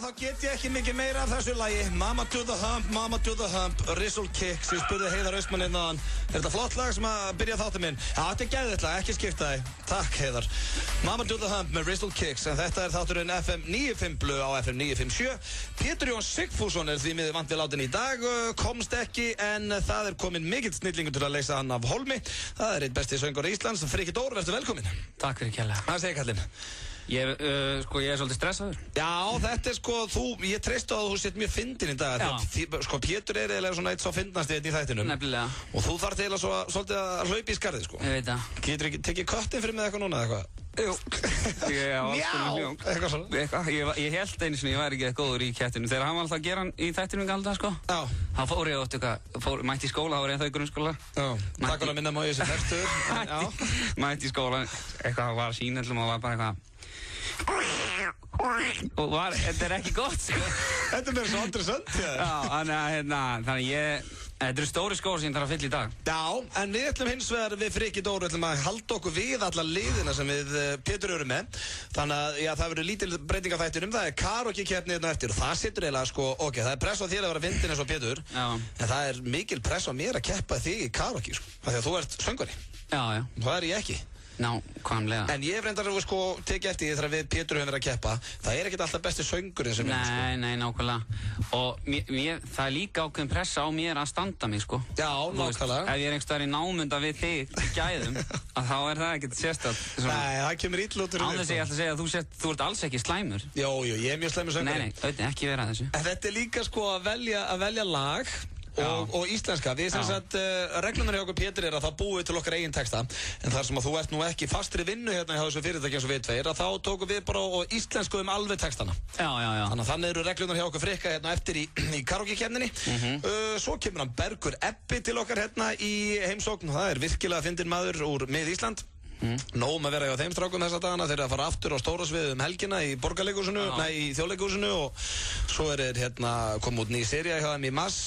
þá get ég ekki mikið meira af þessu lagi. Mama to the hump, Rizzle Kicks. Ég spurði Heiðar Austmann innan. Er þetta flott lag sem að byrja þáttum minn? Já, þetta er geðveikt lag, ekki skipta þig. Takk Heiðar. Mama to the hump með Rizzle Kicks. En þetta er þátturinn FM 95 Blö á FM 957. Pétur Jón Sigfússon er því miður vant við látin í dag. Komst ekki, en það er komin mikill snillingur til að leysa hann af hólmi. Það er einn besti söngvari Íslands. Frikki Dór, verður velkomin. Takk fyrir kærlega. Hvað segir kallinn? Ég er svolítið stressaður. Já, þetta er ég treystu að þú sett mjög fyndin í dag. Pétur er eiginlega svona eitt svo fyndnasti í þættinum. Nefnilega. Og þú þarft eiginlega svolítið að hlaupa í skarðið, sko. Ég veit það. Getur ekki tekið köttin fyrir mig eitthvað núna, eða eitthvað? Jú. Eitthvað svona. Ég held einu sinni, ég væri ekki góður í kettinu. Þegar hann var alltaf að gera hann í þættinum í galda, sko. Já. Þá fór ég átt mætti í skóla, þá var ég ennþá í grunnskóla. Já. Takk fyrir að minna mig á þessi ferstuður. Mætti í skóla, eitthvað var sýnendlum og var bara eitthvað. Og þetta er ekki gott, sko. Þetta er mér svo aldrei sönd, já. Þannig þetta eru stóri skór sem ég þarf að fylla í dag. Já, en við ætlum hins vegar við Frikki Dóru ætlum að halda okkur við alla liðina sem við Pétur erum með. Þannig að já, það verður lítil breyting á þættinum. Það er karaoke-keppni hérna eftir og það situr eiginlega ok, það er press á þér að vera fyndin eins og Pétur. Já. En það er mikil press á mér að keppa þig í karaoke, sko. Af því að þú ert söngvari. Já. Það er ég ekki. Nákvæmlega. En ég hef reyndar tekið eftir því þegar við Pétur höfum verið að keppa. Það er ekkert alltaf besti söngurinn sem er, sko. Nei, nákvæmlega. Og það er líka ákveðin pressa á mér að standa mig, sko. Já, nákvæmlega. Ef ég er einhverstaðar í námunda við þig í gæðum, þá er það ekkert sérstætt. Nei, það kemur illa út úr Án þess að ég ætla að segja að þú ert alls ekki slæmur. Jó, ég er mjög slæmur söngari. Nei, ekki vera þessu. En þetta er líka að velja lag. Og íslenska, við sem sagt reglunar hjá okkur Pétur er að það búið til okkar eigin texta. En þar sem að þú ert nú ekki fastri vinnu hérna hjá þessu fyrirtæki eins og við tveir, að þá tókum við bara og íslenskuðum alveg textana. Já. Þannig eru reglunar hjá okkur Frikka hérna eftir í karaoke-keppninni. Svo kemur hann Bergur Ebbi til okkar hérna í heimsókn. Það er virkilega fyndinn maður úr mið Ísland. Nóg með að vera hjá þeim strákum þessa dagana. Þeir eru að fara aftur á stóra sviðið helgina í Borgarleikhúsinu, í Þjóðleikhúsinu. Og svo er kom út ný sería hjá þeim í mars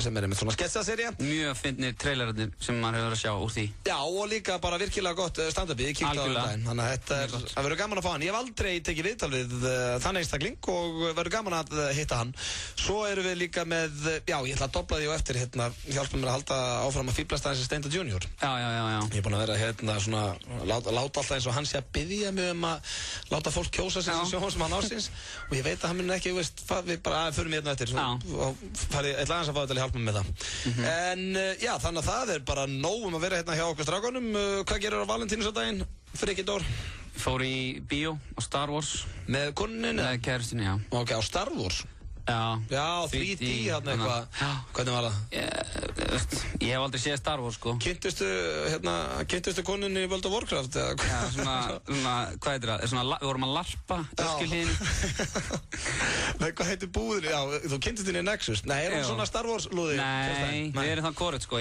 sem er einmitt svona sketsasería. Mjög fyndnir trailerarnir sem maður hefur að sjá úr því. Já, og líka bara virkilega gott stand-upið. Ég kíkti á þetta. Þannig að þetta verður gaman að fá hann. Ég hef aldrei tekið viðtal við þann einstakling og verður gaman að hitta hann. Svo erum við líka með, já, ég ætla að dobla því á eftir hjálpa mér að halda áfram að fíblast aðeins Steinda Junior. Já. Ég er búinn að vera svona láta alltaf eins og hann sé að biðja mig að láta fólk kjósa sig sem sjónvarpsmann ársins og ég veit að hann mun ekki, við bara förum hérna eftir og ég ætla aðeins að fá þetta til að hjálpa mig með það. En já, þannig að það er bara nóg að vera hérna hjá okkur strákunum. Hvað gerir á Valentínusardaginn, Frikki Dór? Fór í bíó á Star Wars. Með konunni? Með kærustinni, já. Ok, á Star Wars? Já, 3D hérna eitthvað. Hvernig var það? Ég hef aldrei séð Star Wars, sko. Kynntustu konunni í World of Warcraft? Já, svona, hvað heitir það? Við vorum að larpa, öskjuhlíðin. Nei, hvað heitir búðinni? Já, þú kynntist henni í Nexus. Nei, er hún svona Star Wars lúði? Nei, við erum það hvorugt, sko.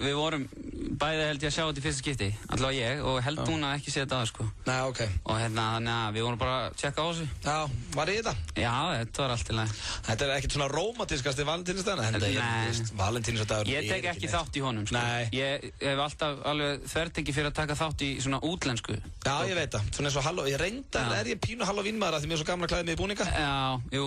Við vorum bæði held ég að sjá þetta í fyrsta skipti, allavega ég, og held hún að ekki sé þetta aðeins, sko. Nei, ok. Og þannig að við vorum bara að tjekka á þessu. Já, var í þetta? Já, þetta var allt í lagi. Þetta er ekkert svona rómantískasti Valentínusdaginn? Nei. Valentínusdagur Ég tek ekki þátt í honum, sko. Nei. Ég hef alltaf alveg þvertekið fyrir að taka þátt í svona útlensku. Já, ég veit það. Svona eins og Halloween. Ég reyndar, er ég pínu Halloween maður að því mér er svo gaman að klæða mig í búninga? Jú,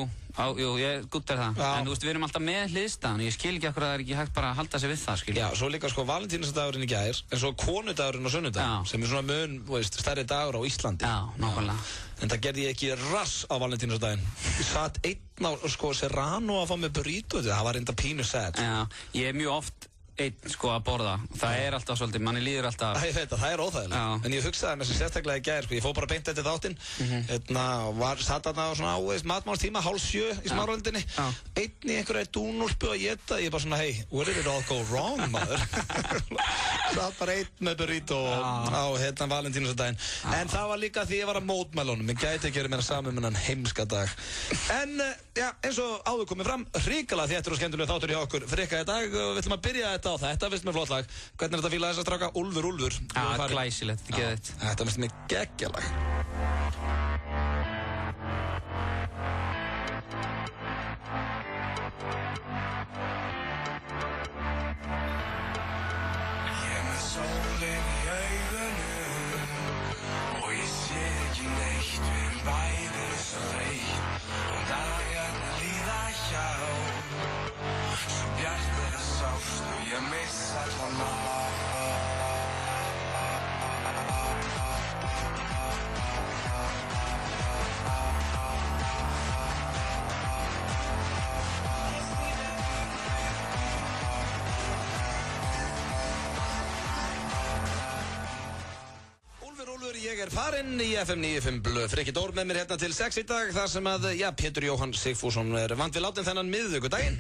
ég guttar það. En þú veist, við erum alltaf með hliðstæðan. Ég skil ekki okkur að það er ekki hægt bara að halda sig við það, skil. Já, svo líka Valentínusdagurinn í gær, en svo konudagurinn á sunnudag, sem er svona stærri dagur á Íslandi. Já, nákvæmlega. En það gerði ég ekki rass á Valentínusdaginn. Ég satt einn á Serrano að fá með burrito, það var reynda pínu sad. Já, ég er mjög oft einn að borða. Það er alltaf svolítið, manni líður alltaf. Ég veit að það er óþægilegt. En ég hugsaði með þessi sérstaklega í gær, ég fór bara beint eftir þáttinn. Satt þarna á svona matmálstíma, 6:30 í Smáralindinni. Einn í einhverja dúnúlpu að éta. Ég bara svona, hey, where did it all go wrong, maður? Satt bara einn með burrito á Valentínusardaginn. En það var líka því ég var að mótmæla honum. Ég gæti ekki verið meira saman með hann heimska dag. En já, eins og áður komið fram, hrikalega þéttur og skemmtilega þáttur hjá okkur Frikka í dag. Við ætlum að byrja þetta á þetta, finnst mér flott lag. Hvernig er þetta fíla þess að stráka? Úlfur. Já, glæsilegt, ekki þetta. Þetta finnst mér geggjalag. Ég er með sólinn í augunum og ég sé ekki neitt, við erum bæði svo þreytt og dagar farinn í FM 95 Blöð. Frikki Dór með mér hérna til 6 í dag þar sem að, Pétur Jóhann Sigfússon vant við látin þennan miðvikudaginn.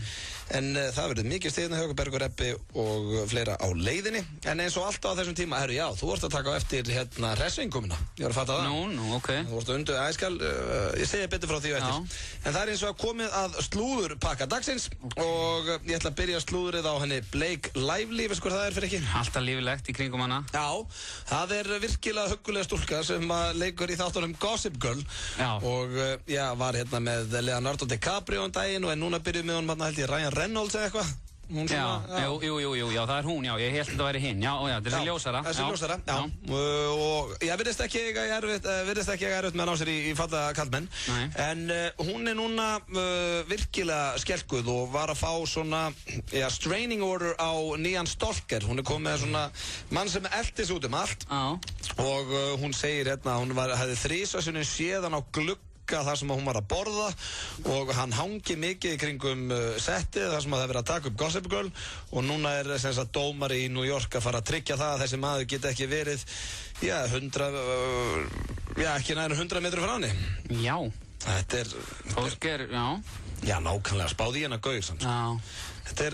En það verður mikið stigna hjá Bergur Ebbi og fleira á leiðinni. En eins og alltaf á þessum tíma, herru, þú vorst að taka á eftir hérna hressingumina. Ég var að fatta það. Nú, ok. Þú vorst að ég segi betur frá því og eftir. En það eins og að komið að slúðurpakka dagsins og ég ætla að byrja slúðrið á henni Blake Lively, veistu hvað það fyrir ekki? Alltaf lífilegt í kringum hana. Já, það virkilega huggulega stúlka sem leikur í þáttunum Gossip Girl. Já. Og var hérna með Leonardo DiCaprio daginn og núna byrjuð með honum held ég Ryan Reynolds eða eitthvað. Jú, það er hún, ég held að það væri hinn. Já, þessi ljósara. Þessi ljósara, já. Og virðist ekki eiga erfitt með að ná sér í falla kallmenn. En hún núna virkilega skelkuð og var að fá svona straining order á nýjan stalker. Hún komið með svona mann sem eltis út allt. Og hún segir hérna, hún hefði þrisvarsinnum séð hann á glugg þar sem hún var að borða og hann hangi mikið í kringum settið þar sem það verið að taka upp Gossip Girl og núna sem sagt dómari í New York að fara að tryggja það að þessi maður geti ekki verið ekki nær 100 metru frá henni. Já. Þetta fólk já, nákvæmlega spáði í hennar gaur samt. Já. Þetta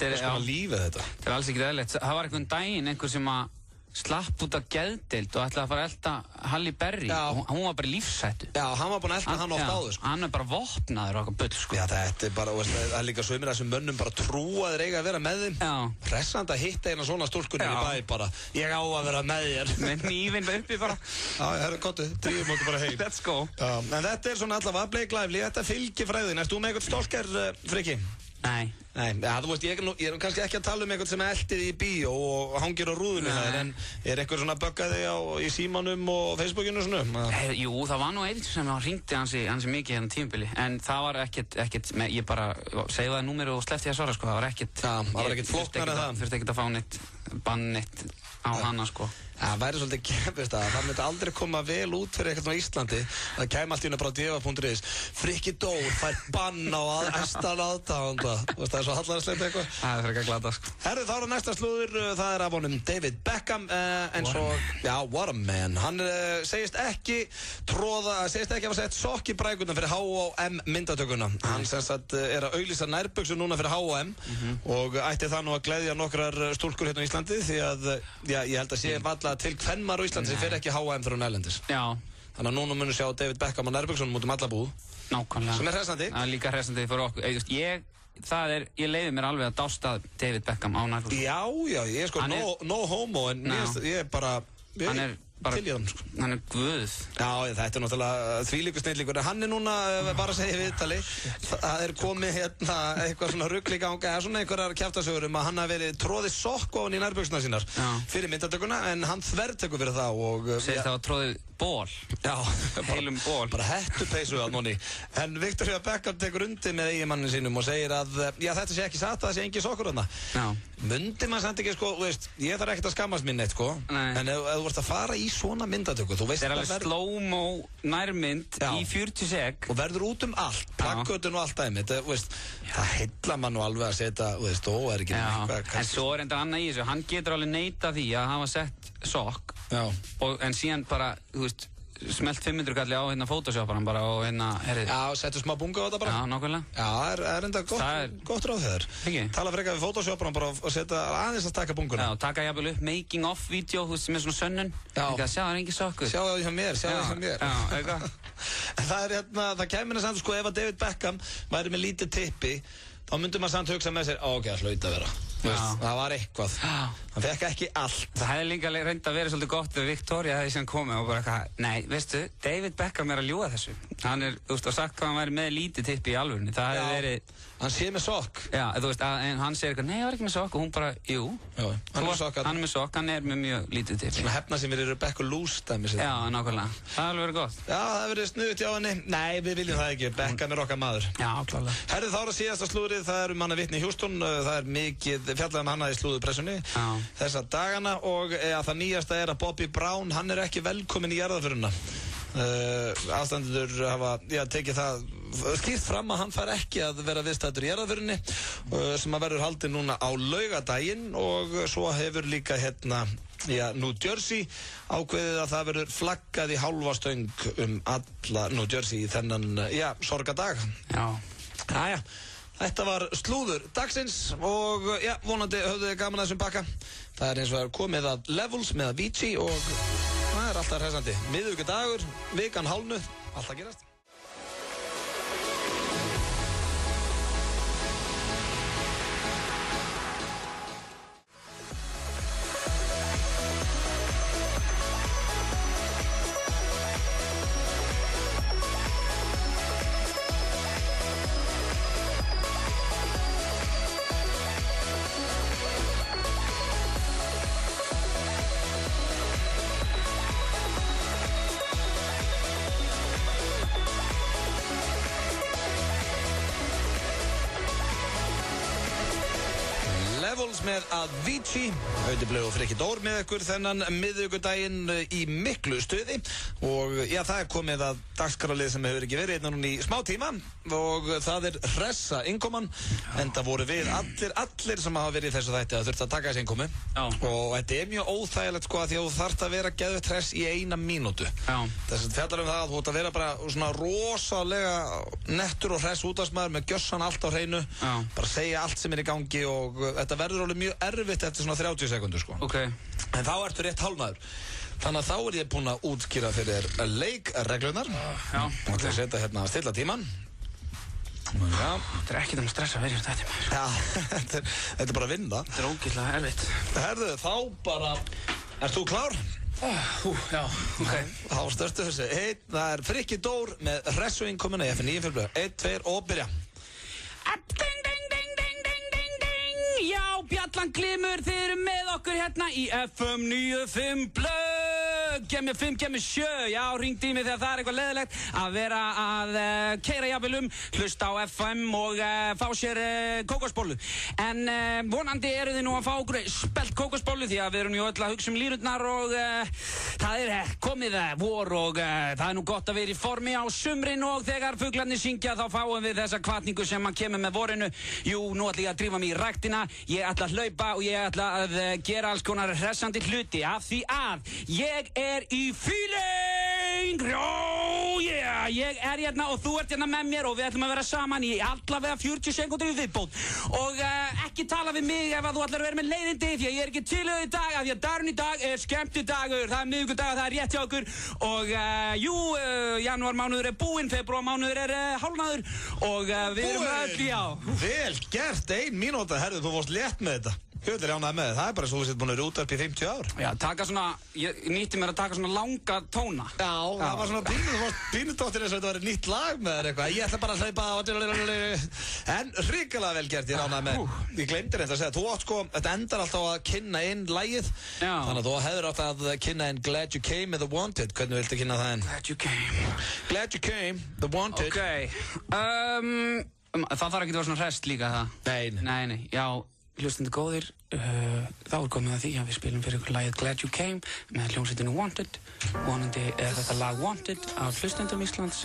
er lífið þetta. Þetta er alls ekki eðlilegt. Það var einhvern daginn einhver sem að slapp út af geðdeild og ætlaði að fara að elda Halle Berry og hún var bara í lífshættu. Já, hann var búinn að elda hann oft áður. Hann bara vopnaður og eitthvað bull, Já, þetta bara, það er líka sumir þessum mönnum bara trúa þeir eiga að vera með þeim. Já. Hressandi að hitta eina svona stúlkunni í bæ bara. Ég á að vera með þér. Með hnífinn uppi bara. Já, herru, kottu, drífum okkur bara heim. Let's go. Já, en þetta svona allavega Blake Lively, þetta fylgir fræðin. Erst þú með eitthvað stalker, Frikki? Nei. Þú veist, ég er kannski ekki að tala um eitthvað sem eltið í bíó og hangir á rúðunni þær, en er eitthvað svona böggaði í símanum og Facebookinu og svona? Jú, það var nú einn sem hringdi ansi mikið hérna tímabili, en það var ekkert, ég bara segði það númeru og sleppti að svara, sko, það var ekkert. Það var ekkert flóknar en það. Þurfti ekkert að fá neitt, bann neitt á hana, sko. Það væri svolítið gefist að það myndi aldrei koma vel út fyrir eitthvað á Íslandi. Það kæmi allt í unna bara á deva.is. Frikki Dór fær bann á æstan aðdáanda. Það er svo hallarslegt eitthvað. Það er frekar glata, sko. Herru, þá er næsta slúður, það er af honum David Beckham, what a man. Hann segist ekki hafa sett sokk í brækurna fyrir H&M myndatökuna. Hann semst að auglýsa nærbuxur núna fyrir H&M og ætti það nú að gleðja nokkrar stúlkur hérna á Íslandi því að, ég held að sé valla til kvenmar á Íslandi sem fer ekki H&M fyrir hún erlendis. Já. Þannig að núna munum sjá David Beckham á nærbuksunum út alla búð. Nákvæmlega. Sem er hressandi. Það er líka hressandi fyrir okkur. Ég leiði mér alveg að dásta David Beckham á nærbuksunum. Já, ég er sko no homo en ég er bara til í þann, sko. Hann er guð. Já, þetta er náttúrulega þvílíkur snillíkur. Hann er núna, bara að segja í viðtali, það er komið hérna eitthvað svona rugl í ganga, eða svona einhverjar kjaftasögur um að hann hafi verið tróðið sokk á hann í nærbuxurnar sínar fyrir myndatökuna, en hann þvertekur fyrir það og... Segist það var tróðið ból. Já. Heilum ból. Bara hettupeysu að nonni. En Victoria Beckham tekur undir með eiginmannin sínum og segir að, þetta sé ekki satt, það sé engin sokkur þarna. Já. Mundi maður samt ekki, sko, þú veist, ég þarf ekkert að skammast mín neitt, sko. Nei. En ef þú vart að fara í svona myndatöku, þú veist það er alveg slow-mo nærmynd í 40 sek. Og verður út allt, plakkutun og allt dæmi, það heillar mann nú alveg að setja, þú veist, er ekki eitthvað. En svo er enda annað í þessu, hann getur alveg neita því að hafa sett sokk, en síðan bara, þú veist, smelt 500 kalli á hérna Photoshoparan bara og hérna, Já, settu smá bunga á þetta bara. Já, nákvæmlega. Já, það er enda gott ráð þegar. Ekki? Tala frekar við Photoshoparan bara og setja aðeins að taka bunguna. Já, taka jafnvel upp making of vídeo, þú veist, með svona sönnun. Já. Ekki að sjá, það er engin sokkur. Sjá það hjá mér. Já, eitthvað. Það er hérna, það kemur samt, sko, ef að David Beckham væri með lítið tippi, þá myndum maður samt hugsa með sér, ok, það hlaut að vera. Það var eitthvað. Hann fekk ekki allt. Það hefði líka reynd að vera svolítið gott ef Victoria hefði sem komið og bara eitthvað, nei, veistu, David Beckham er að ljúga þessu. Hann þú veist, og sagt hvað hann væri með lítið tippi í alvörunni. Það hefði verið... Hann sé með sokk. Já, þú veist, en hann segir eitthvað, nei, ég var ekki með sokk og hún bara, jú. Já, hann er með sokk, hann er með mjög lítið tippi. Svona hefna sem við Rebecca Loose dæmis. Já, nákvæmlega. Það hefði verið gott. Já, það hefði verið snuðt hjá henni. Nei, við viljum það ekki. Beckham er okkar maður. Já, klálega. Herðu, þá er síðasta slúðrið, það er manna Whitney Houston. Það er mikið fjallað hana í slúðupressunni þessa dagana og það nýjasta er að Bobby Brown, hann er ekki velkominn í jarðarföruna. Aðstandendur hafa tekið það skýrt fram að hann fær ekki að vera viðstaddur í jarðarförunni sem að verður haldið núna á laugardaginn og svo hefur líka New Jersey ákveðið að það verður flaggað í hálfa stöng alla New Jersey í þennan, sorgadag. Jæja, þetta var slúður dagsins og vonandi höfðu þið gaman að þessum pakka. Það er eins og komið að Levels með Avicii og það er alltaf hressandi. Miðvikudagur, vikan hálfnuð, alltaf gerast. Með Avicii, Auðiblaug og Frikki Dór með ykkur þennan miðvikudaginn í miklu stuði og það er komið að dagskrárlið sem hefur ekki verið hérna núna í smá tíma og það er hressa innkoman en það voru við allir sem hafa verið í þessu þætti að þurft að taka þessi innkomi og þetta er mjög óþægilegt sko að því að þú þarft að vera geðveitt hress í 1 mínútu. Þess að fjallar það að þú ætti að vera bara svona rosalega nettur og hress útvarpsmaður með gjössan allt á hreinu, bara segja allt sem er í gangi og þetta verður alveg mjög erfitt eftir svona 30 sekundur sko. En þá ertu rétt hálfnaður. Þannig að þá er ég búinn að útskýra fyrir leikreglunar. Og ætla að setja hérna að stilla tíman. Þetta er ekkert að stressa fyrir þetta. Þetta er bara að vinna. Þetta er ógeðslega erfitt. Herðu, þá bara... Ert þú klár? Já, ok. Þá störstu þessu. Það er Frikki Dór með hressu innkomuna í FN 9 1, 2 og byrja. Já, bjallan glimur, þið eru með okkur hérna í FM 95 blöð, gemmi 5, gemmi 7, já, ringd í mig þegar það er eitthvað leiðilegt að vera að keyra jafnvel hlusta á FM og fá sér kókosbollu. En vonandi eru þið nú að fá okkur spelt kókosbollu því að við erum jú öll að hugsa línurnar og það er komið vor og það er nú gott að vera í formi á sumrin og þegar fuglarnir syngja þá fáum við þessa hvatningu sem að kemur með vorinu. Jú, nú ætla ég að drífa mig í ræktina. Ég ætla að hlaupa og ég ætla að gera alls konar hressandi hluti af því að ég er í feeling. Ég er hérna og þú ert hérna með mér og við ætlum að vera saman í allavega 40 sekundur í viðbót og ekki tala við mig ef að þú ætlar að vera með leiðindi því að ég er ekki til í dag af því að dagurinn í dag er skemmtidagur, það er miðvikudagur, það er rétt hjá okkur og janúarmánuður er búinn, febrúarmánuður er hálfnaður og við erum öll, Vel gert, 1 mínúta, herðu, þú varst létt með þetta. Hvað er ánægð með það? Það er bara svo að þú sétt búin að vera útvarp í 50 ár. Já, taka svona, ég nýtti mér að taka svona langa tóna. Já, það var svona pínutóttir eins og þetta var nýtt lag með þér eitthvað. Ég ætla bara að hlaupa á... En hrikalega vel gert, ég er ánægð með. Ég gleymdi reynd að segja, þú átt sko, þetta endar alltaf að kynna inn lagið. Já. Þannig að þú hefur átt að kynna inn Glad You Came með The Wanted. Hvernig viltu kynna það inn? Glad You Came. Glad You Came, The Wanted. Ok. Það þarf ekki að vera svona hrest líka það. Nei. Já. Hlustandi góðir, þá er komið að því að við spilum fyrir ykkur lagið Glad You Came með hljómsveitinu Wanted. Vonandi er þetta lag Wanted af hlustendum Íslands.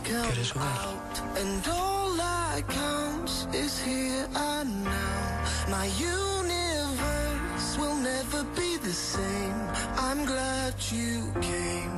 Gjörið svo vel. And all that counts is here and now. My universe will never be the same. I'm glad you came.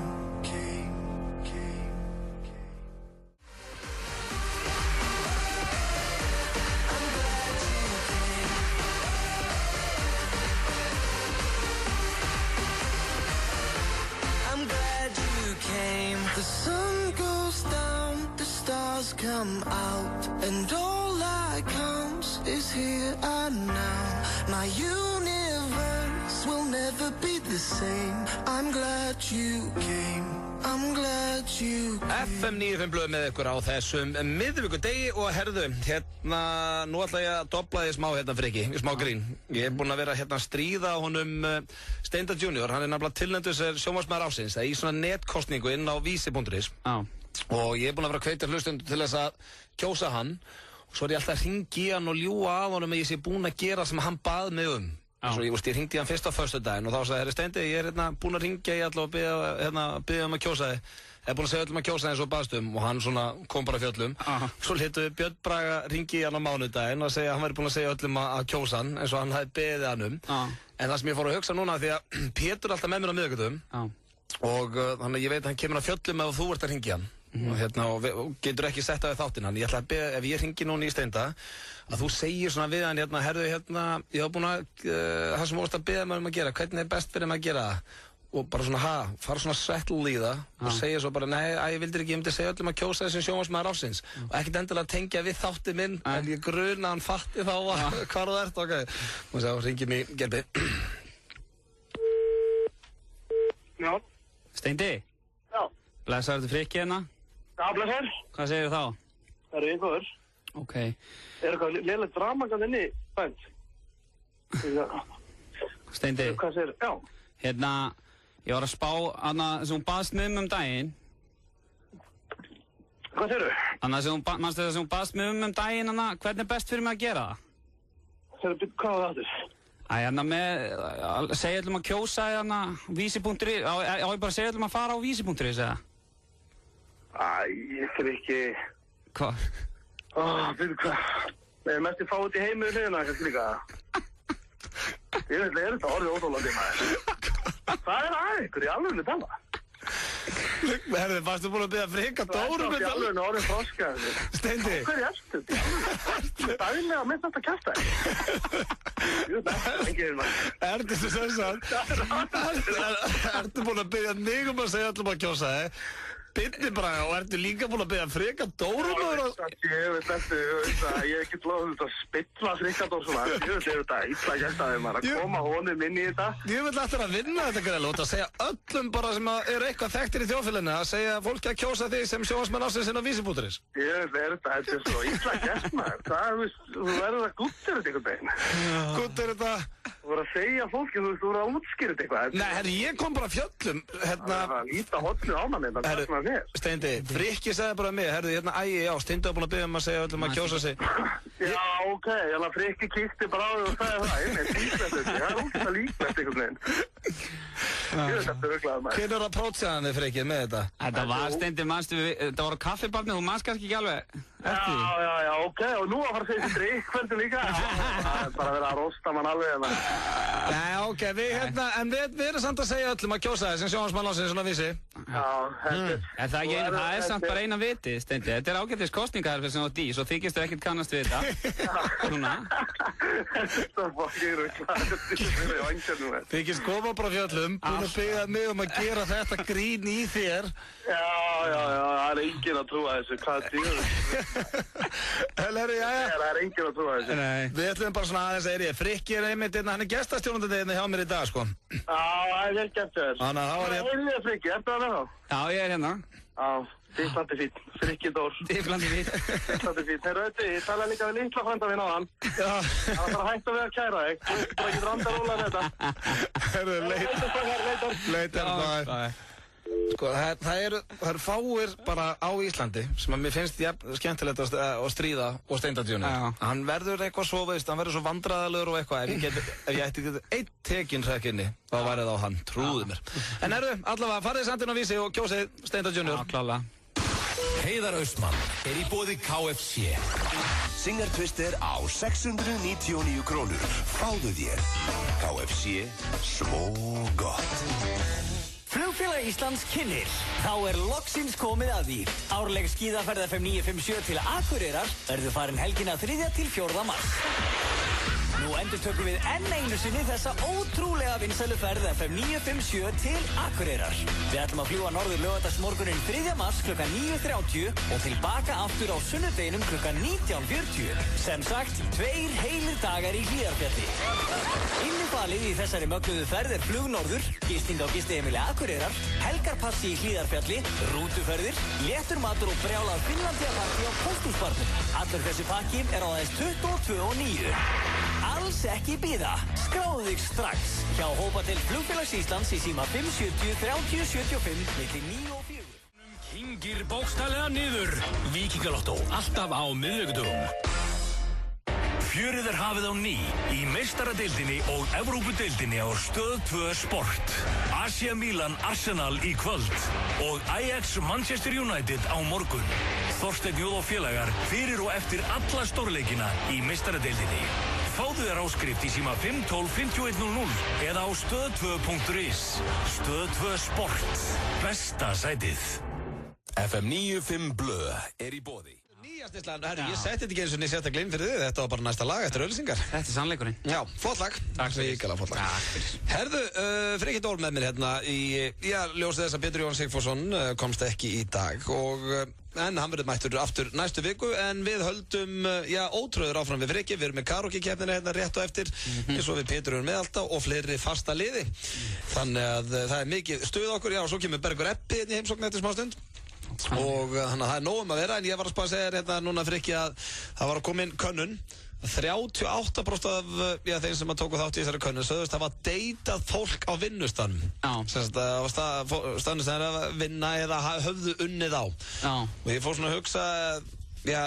The sun goes down, the stars come out, and all that counts is here and now. My universe will never be the same. I'm glad you came. I'm glad you came. FM 95 blöð með ykkur á þessum miðvikudegi og herðu, hérna, nú ætla ég að dobla því smá hérna Frikki, smá grín. Ég er búinn að vera hérna að stríða honum Steindar Junior, hann er nefnilega tilnefndur sem sjónvarpsmaður ársins, það er í svona netkostningu inn á vísi.is og ég er búinn að vera að hvetja hlustendur til þess að kjósa hann og svo er ég alltaf að hringi í hann og ljúga að honum að ég sé búinn að gera sem hann bað mig um. Svo ég hringdi í hann fyrst á föstudaginn og þá sagði, herri Steindi, ég er hérna búinn að hringja í alla og biðja um að kjósa þig. búinn að segja öllum að kjósa eins og baðstum og hann svona kom bara fjöllum. Svo létu við Björn Braga ringi hann á mánudaginn og segja að hann væri búinn að segja öllum að kjósa hann eins og hann hefði beðið hann En það sem ég fór að hugsa núna því að Pétur er alltaf með mér á miðvikudögum og þannig að ég veit að hann kemur á fjöllum ef þú ert að hringja hann og getur ekki sett á þáttinn hann. Ég ætla að beða, ef ég hringi núna í Steinda að þú segir svona við hann herðu ég var búinn að það sem vorst að beða maður að gera, hvernig best fyrir maður að gera það og bara svona fara svona settle í það og segja svo bara nei, ég vildi ekki, ég myndi segja öllum að kjósa þessum sjónvarpsmaður ársins og ekkert endilega tengja við þáttinn minn en ég gruna hann fatti þá hvar þú ert, og svo hringi mig Gerbi. Já. Steindi? Já. Blessaður til Frikki hérna? Já, blessaður. Hvað segir þá? Það ég góður. Ok. Eitthvað leiðilegt drama inni bænt? Steindi? Hvað segir? Já. Hérna, ég var að spá hana sem hún baðst mig daginn. Hvað segirðu? Hana sem manstu það sem hún baðst mig daginn hana, hvernig er best fyrir mig að gera það? Segirðu, hvað var það aftur? Hérna með, segja öllum að kjósa hérna vísi.is, á ég bara segja öllum að fara á vísi.is eða? Ég fyrir ekki... Hvað? Fyrir hvað? Nei, mest ég fá út í heiminu hliðina, kannski líka. Ég veit, þetta orðið óþólandi maður. Það að ykkur í alveg tala. Herðu, varstu búinn að biðja Frikka Dóru með það? Það er alveg orðið froska. Steindi? Hver er þetta? Dæmilega mitt þetta kjafta Jú, það er ekki maður. Ertu sem sagt? Ertu búinn að biðja mig að segja öllum að kjósa þig? Bindi Braga og ertu líka búinn að biðja Frikka Dóru Ég veit þetta, ég hef ekki lofað þetta að spilla Frikka Dóru svona. Ég veit þetta illa gæst að þeim að koma honum inn í þetta. Ég vil alltaf að vinna þetta greiðlega út að segja öllum bara sem eru eitthvað þekktir í þjóðfélaginu að segja fólki að kjósa þig sem sjónvarpsmenn ársins inn á vísi.is. Ég veit þetta er svo illa gæst maður. Það þú verður að guttir þetta einhvern veginn. Guttir þetta? Þú verður að segja fólki, þú verður að útskýra þetta eitthvað. Nei, herri, ég kom bara fjöllum, Íta hotnu á manni, það er svona mér. Steindi, Frikki sagði bara mig, herru, Steindi var búinn að biðja að segja öllum að kjósa sig. Já, ok, Frikki kíkti bara á þig og sagði það, ég líklegt þetta, það er útlægt líklegt einhvern veginn. Ég veit þetta örglaður maður. Hvernig er að prótsaðan þig, Frikki, með þetta? Þetta var Steindi, manstu, þetta var á kaffibarni, þú manst kannski ekki alveg. Já, ok, og nú að fara að segja þessi drikkveldu líka. Það er bara að vera að rosta mann alveg. Nei, ok, við erum samt að segja öllum að kjósa þig sem sjónvarpsmann ársins svona vísi. Já, það er samt bara eina viti, Steindi. Þetta er ágætis kosningar fyrir sem þú dís og þykistu ekkert kannast við þetta. Núna. Þetta er fokkir og klart. Þykist koma bara fjöllum, búinn að biðja mig að gera þetta grín í þér. Já, það er enginn að trúa þessu, hvað það er enginn að trúa þessu. Við ætlum bara svona aðeins Frikki er einmitt, hann er gestastjórnandi hjá mér í dag, sko. Já, það er vel gert þér. Þannig að það var ég... Það er Frikki, ertu að vera þá? Já, ég er hérna. Já, Þýflandi fín, Frikki Dór. Þýflandi fín. Þýflandi fín. Þeir rauti, ég talaði líka við litla frænda minn á hann. Já. Það var bara hægt að við að kæra þig. Þú veist bara ekki randa róla með þetta. Leitar, Sko, það eru fáir bara á Íslandi sem að mér finnst skemmtilegt að stríða og Steindadjónu. Hann verður eitthvað svo, hann verður svo vandræðalegur og eitthvað. Ef ég ætti einn tekinn hrekkinni, þá væri það á hann, trúðu mér. En allavega, farið samt inn á vísi og kjósið Steindadjónu. Já, klálega. Heiðar Austmann er í boði KFC. Singer Twister á 699 krónur. Fáðu þér. KFC, svo gott. Flugfélag Íslands kynnir. Þá er loksins komið að því. Árleg skíðaferð FM 957 til Akureyrar verður farin helgina 3. til 4. mars. Nú endurtökum við enn einu sinni þessa ótrúlega vinsælu ferð FM 957 til Akureyrar. Við ætlum að fljúga norður laugardagsmorguninn 3. mars kl. 9:30 og tilbaka aftur á sunnudeginum kl. 19:40. Sem sagt, 2 heilir dagar í Hlíðarfjalli. Innifalið í þessari mögnuðu ferð er flug norður, gisting á gistiheimili Akureyrar, helgarpassi í Hlíðarfjalli, rútuferðir, léttur matur og brjálað Finnlandiapartí á Pósthúsbarnum. Allur þessi pakki er á aðeins 22,9. Alls ekki bíða. Skráðu þig strax hjá Hópatel Flugfélags Íslands í síma 570 30 75 milli 9 og 4. Kyngir bókstaflega niður. Víkingalottó alltaf á miðvikudögum. Fjörið hafið á ný í meistaradeildinni og Evrópudeildinni á Stöð 2 Sport. AC Milan Arsenal í kvöld og Ajax Manchester United á morgun. Þorsteinn Jóð og félagar fyrir og eftir alla stórleikina í meistaradeildinni. Fáðu þér áskrift í síma 512-5100 eða á stöð2.is. Stöð 2 Sport. Besta sætið. FM 95 Blö í boði. Nýjastislan, herru, ég setti þetta ekki eins og niður sérstaklega inn fyrir þið. Þetta var bara næsta lag eftir auglýsingar. Þetta sannleikurinn. Já, flott lag. Takk fyrir. Ríkala flott lag. Takk fyrir. Herðu, Frikki Dól með mér hérna ljósið þess að Pétur Jón Sigfússon komst ekki í dag en hann verður mættur aftur næstu viku en við höldum, ótröður áfram við Frikki. Við erum með karaoke-keppnina hérna rétt og eftir eins og við Pétur erum með alltaf og fleiri fasta liði. Þannig að það er mikið stuð okkur, og svo kemur Bergur Eppi hérna í heimsókn eftir smá stund. Og þannig að það er nóg að vera en ég var að spara að segja hérna núna Frikki að það var að koma inn könnun 38% af þeim sem að tóku þátt í þessari könnun sögðust að hafa deytað fólk á vinnustanum staðnum sem er að vinna eða höfðu unnið á og ég fór svona að hugsa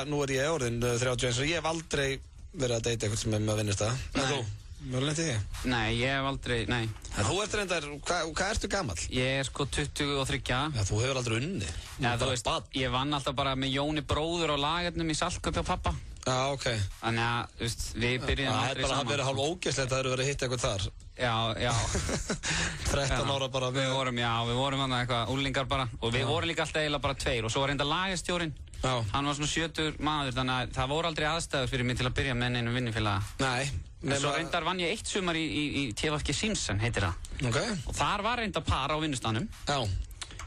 nú er ég orðin 31 og ég hef aldrei verið að deyta eitthvað sem er með að vinnustað en þú? Mjög lendið því? Nei, ég hef aldrei, nei. En þú ert reyndar, hvað ertu gamall? Ég er sko 23. Já, þú hefur aldrei unnið. Já, þú veist, ég vann alltaf bara með Jóni bróður á lagarnum í Saltköpi á pappa. Já, ok. Þannig að, þú veist, við byrjum aldrei saman. Það er bara að vera hálf ógeðslegt að það eru verið að hitta eitthvað þar. Já. 13 ára bara. Við vorum hann eitthvað úlingar bara. Og við vorum líka alltaf eiginlega bara tveir. Og svo var reynda lagastjórinn. Hann var svona 70 maður, þannig að það voru aldrei aðstæður fyrir mig til að byrja með einu vinnufélaga. Nei. En svo reyndar vann ég 1 sumar í TFG Simpson, heitir það. Ok. Og þar var reynda par á vinnustanum. Já.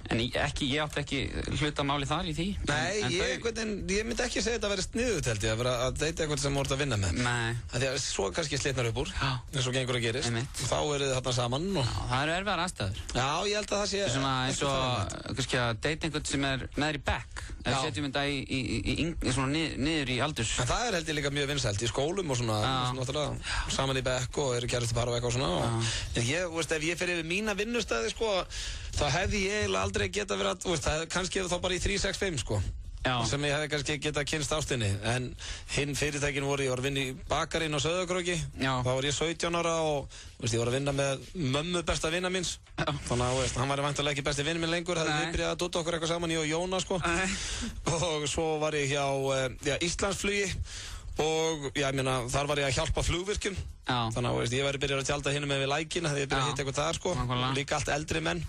En ég átti ekki hlutamáli þar í því. Nei, ég myndi ekki segja þetta að vera sniðut held ég, að deyta eitthvað sem voruð að vinna með. Nei. Því að svo kannski slitnar upp úr, eins og gengur að gerist. Einmitt. Þá eru þið þarna saman. Já, það eru erfiðar aðstæður. Já, ég held að það sé... Svona eins og, kannski að deyta einhvern sem er með þér í bekk. Ef við setjum þetta svona niður í aldurs. En það er held ég líka mjög vinsælt í skólum og svona, saman í bekk og eru kærustupar og eitthvað svona. En ég, veist, ef ég fer yfir mína vinnustæði, sko, þá hefði ég eiginlega aldrei geta verið að, kannski þá bara í 365, sko. Já. Sem ég hefði kannski geta kynst ástinni. En hinn fyrirtækin ég var að vinna í bakarinn á Sauðárkróki. Þá var ég 17 ára og ég var að vinna með mömmu besta vinna míns. Þannig að hann var væntanlega ekki besti vinur minn lengur. Hefði við byrjað að dúta okkur eitthvað saman, ég og Jóna, sko. Og svo var ég hjá Íslandsflugi. Og ég meina, þar var ég að hjálpa flugvirkjum. Þannig að ég væri byrjað að tjalda hinum með við lækin, hefði ég byrjað að hitta eitthvað þar, sko. Líka allt eldri menn.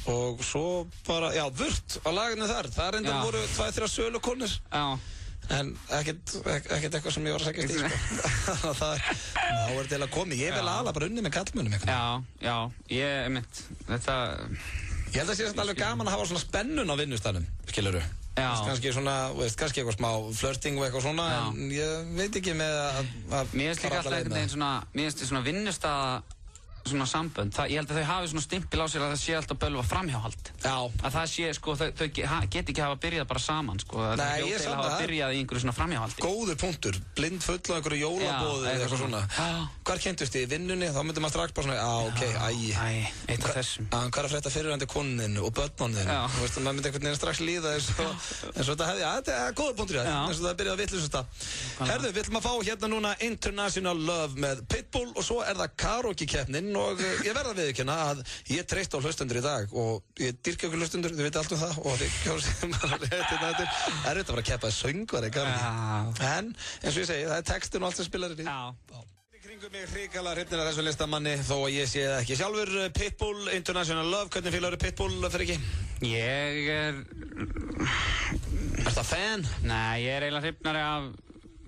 Og svo bara, vurt á laginu þar. Það reyndar voru 2-3 sölukonur. En ekkert eitthvað sem ég var að sækjast í, sko. Þá er þetta eiginlega komið. Ég vil aðalega bara unnið með kallmönnum eitthvað. Já, ég mynd, þetta... Ég held að það sé alveg gaman að hafa svona spennun á vinnustanum, skilurðu. Kannski svona, kannski eitthvað smá flirting og eitthvað svona, en ég veit ekki með að... Mér finnst líka alltaf einhvern veginn svona, mér finnst þetta svona vinnustaða svona sambönd. Ég held að þau hafi svona stimpil á sér að það sé alltaf bölva framhjáhald. Að það sé, sko, þau geti ekki hafa byrjað bara saman, sko. Nei, ég samt að hafa byrjað í einhverju svona framhjáhaldi. Góður punktur, blind full á einhverju jólabóði eða eitthvað svona. Hvar kynntust þið í vinnunni? Þá myndi maður strax bara svona, eitt af þessum. Hvað er að frétta fyrirvændi konuninu og börnuninu? Þú veist, maður myndi einhvern veginn strax líða eins og þetta hefði, þetta er góður punktur eins og það byrjaði að vitlausasta. Herðu, við ætlum að fá hérna núna International Love með Pitbull og svo er það karaoke-keppnin og ég verða að viðurkenna að ég treysti á hlustendur í dag og ég dýrka okkur hlustendur, þið veit allt það og þið kjósum bara rétt þetta er auðvitað bara að keppa söngvari en eins og ég segi, það er textin og allt sem spilar í kringum mig hrikalega hrifnir af þessu listamanni þó að ég sé það ekki sjálfur. Pitbull, International Love, hvernig fílar eru Pitbull fyrir ekki? Ég er það fan? Nei, ég er eiginlega hrifnari af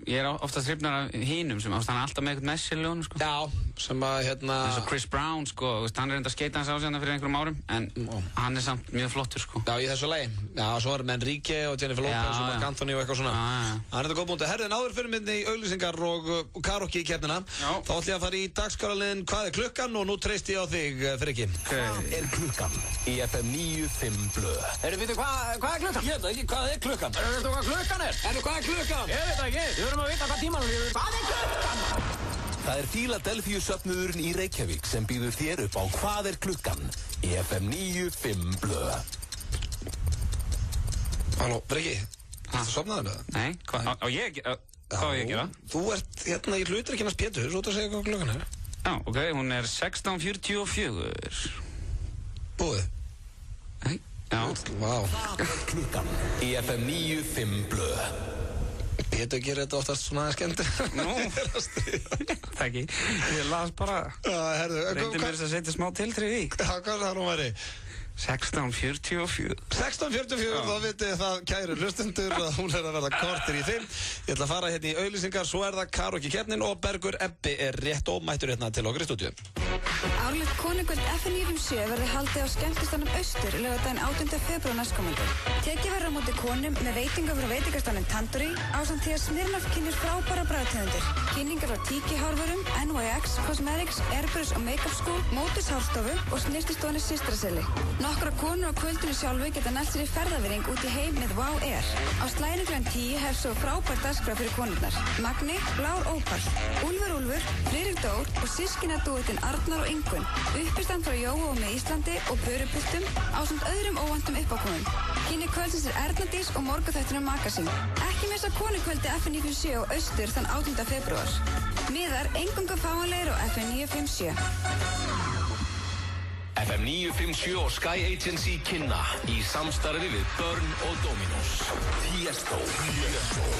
ég er oftast hrifnar af hinum sem hann er alltaf með eitthvað messiljónu, sko. Já, sem að eins og Chris Brown, sko, hann er enda að skeita hans á sig fyrir einhverjum árum, en hann er samt mjög flottur, sko. Já, í þessu lagi. Já, svo er með Enrique og Jennifer Lopez og Marc Anthony og eitthvað svona. Það er þetta góð búndi. Herðin, áður fyrir minni í auglýsingar og karaoke í keppnina. Þá ætlum ég að fara í dagskráraliðin Hvað er klukkan? Og nú treysti ég á þig, Frikki. Hvað er klukkan? Í FM 95 Blö. Veitu, hvað er klukkan? Ég veit ekki, hvað er klukkan? Veitu hvað klukkan er? Hvað er klukkan? Ég veit ekki. Við verðum að vita hvað tímanum líður. Hvað er klukkan? Það er Philadelphia söfnuðurinn í Reykjavík sem býður þér upp á Hvað er klukkan? Í FM 95 Blö. Halló, Frikki. Ertu sofnaður með það? Nei, hvað? Á ég ekki? Hvað á ég að gera? Þú ert hérna í hlutverkinn Pétur, svo þú segja hvað klukkan er. Já, ok, hún er 16:44. Búið? Nei, já. Vá. Klukkan í FM 95 blöð. Pétur gerir þetta oftast svona skemmtir. Nú, það ekki. Ég las bara, reyndi mér þess að setja smá tiltrið í. Hvað það nú væri? 16:44. 16:44, þá vitið það, kæru hlustendur, að hún er að verða kortir í 5. Ég ætla að fara hérna í auglýsingar, svo er það karaoke-keppnin og Bergur Ebbi er rétt og mættur hérna til okkur í stúdíu. Árlegt konungvöld FM 957 verður haldið á skemmtistanum Austur laugardaginn 18. febrúar næstkomandi. Tekið verður á móti konum með veitingar frá veitingastaðnum Tandoori ásamt því að Smirnoff kynnir frábæra bragðtegundir. Kynningar frá Tiki hárvörum, NYX Cosmetics, Airbrush og Makeup School, Mótus hárstofu og snyrtistofunni Systraseli. Nokkra konur á kvöldinu sjálfu geta nælt sér í ferðavinning út í heim með Wow Air. Á slaginu kl. 10 hefst svo frábær dagskrá fyrir konurnar. Magni, Blár Ópal, Úlfur, Friðrik Dór og sískinadúettinn Arnar og Ingunn. Uppistand frá Jóa með Íslandi og Pörupiltum ásamt öðrum óvæntum uppákomum. Kynni kvöldsins er Erna Dís og morgunþættinum Magasín. Ekki missa konukvöldi FM 957 á Austur þann 18. febrúar. Miðar eingöngu fáanlegir á FM 957. FM 957 og Sky Agency kynna í samstarfi við Burn og Dominos.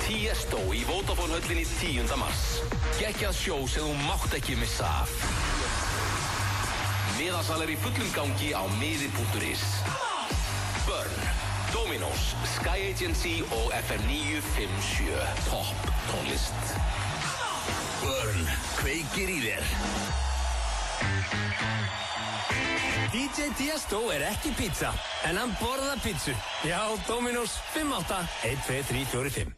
Tiesto í Vodafone höllinni 10. mars. Geggjað sjó sem þú mátt ekki missa af. Miðasal er í fullum gangi á miði.is. Burn, Dominos, Sky Agency og FM 957. Topp tónlist. Burn, kveikir í þér. DJ Tiesto er ekki pizza, en hann borðar pizzu. Já, Dominos 58 12345.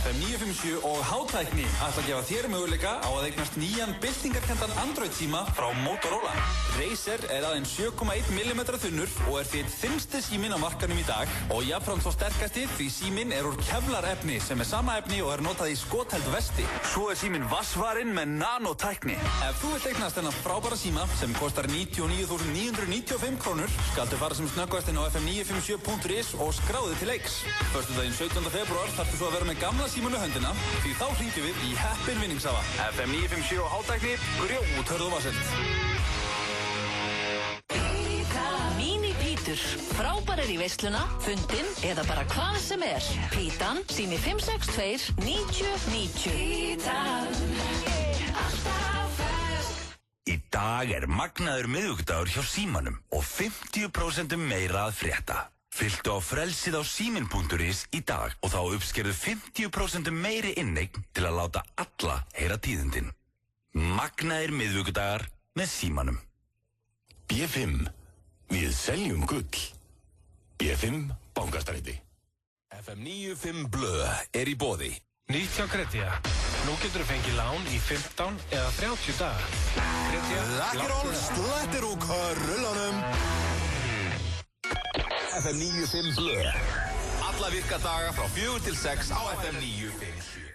FM 957 og Hátækni ætla að gefa þér möguleika á að eignast nýjan byltingarkenndan Android-síma frá Motorola. Razer er aðeins 7,1 mm þunnur og er því þynnsti síminn á markanum í dag og jafnframt svo sterkasti því síminn er úr kevlarefni sem er sama efni og er notað í skotheld vesti. Svo er síminn vassvarinn með nanotækni. Ef þú vilt eignast þennan frábæra síma sem kostar 99.995 krónur, skaltu fara sem snöggvast inn á fm957.is og skráðu til leiks. Föstudaginn 17. febrúar þarftu svo að vera með gamla símanu höndina, því þá hringjum við í heppin vinningshafa. FM 957 og Hátækni, grjót hörðu vassend. Mini-pítur, frábærir í veisluna, fundin eða bara hvað sem er. Pítan, sími 562 9090. Pítan, alltaf fest. Í dag er magnaður miðvikudagur hjá Símanum og 50% meira að frétta. Fylltu á frelsið á símin.is í dag og þá uppskerðu 50% meiri inneign til að láta alla heyra tíðindin. Magnaðir miðvikudagar með Símanum. B5. Við seljum gull. B5 Bankastræti. FM 95 blöð er í boði. Nýtt hjá Gretia. Nú getur þú fengið lán í 15 eða 30 daga. Gretia. Lakkeról slettir úr körullanum. FM 95 blöð. Alla virka daga frá 4 til 6 á FM 957.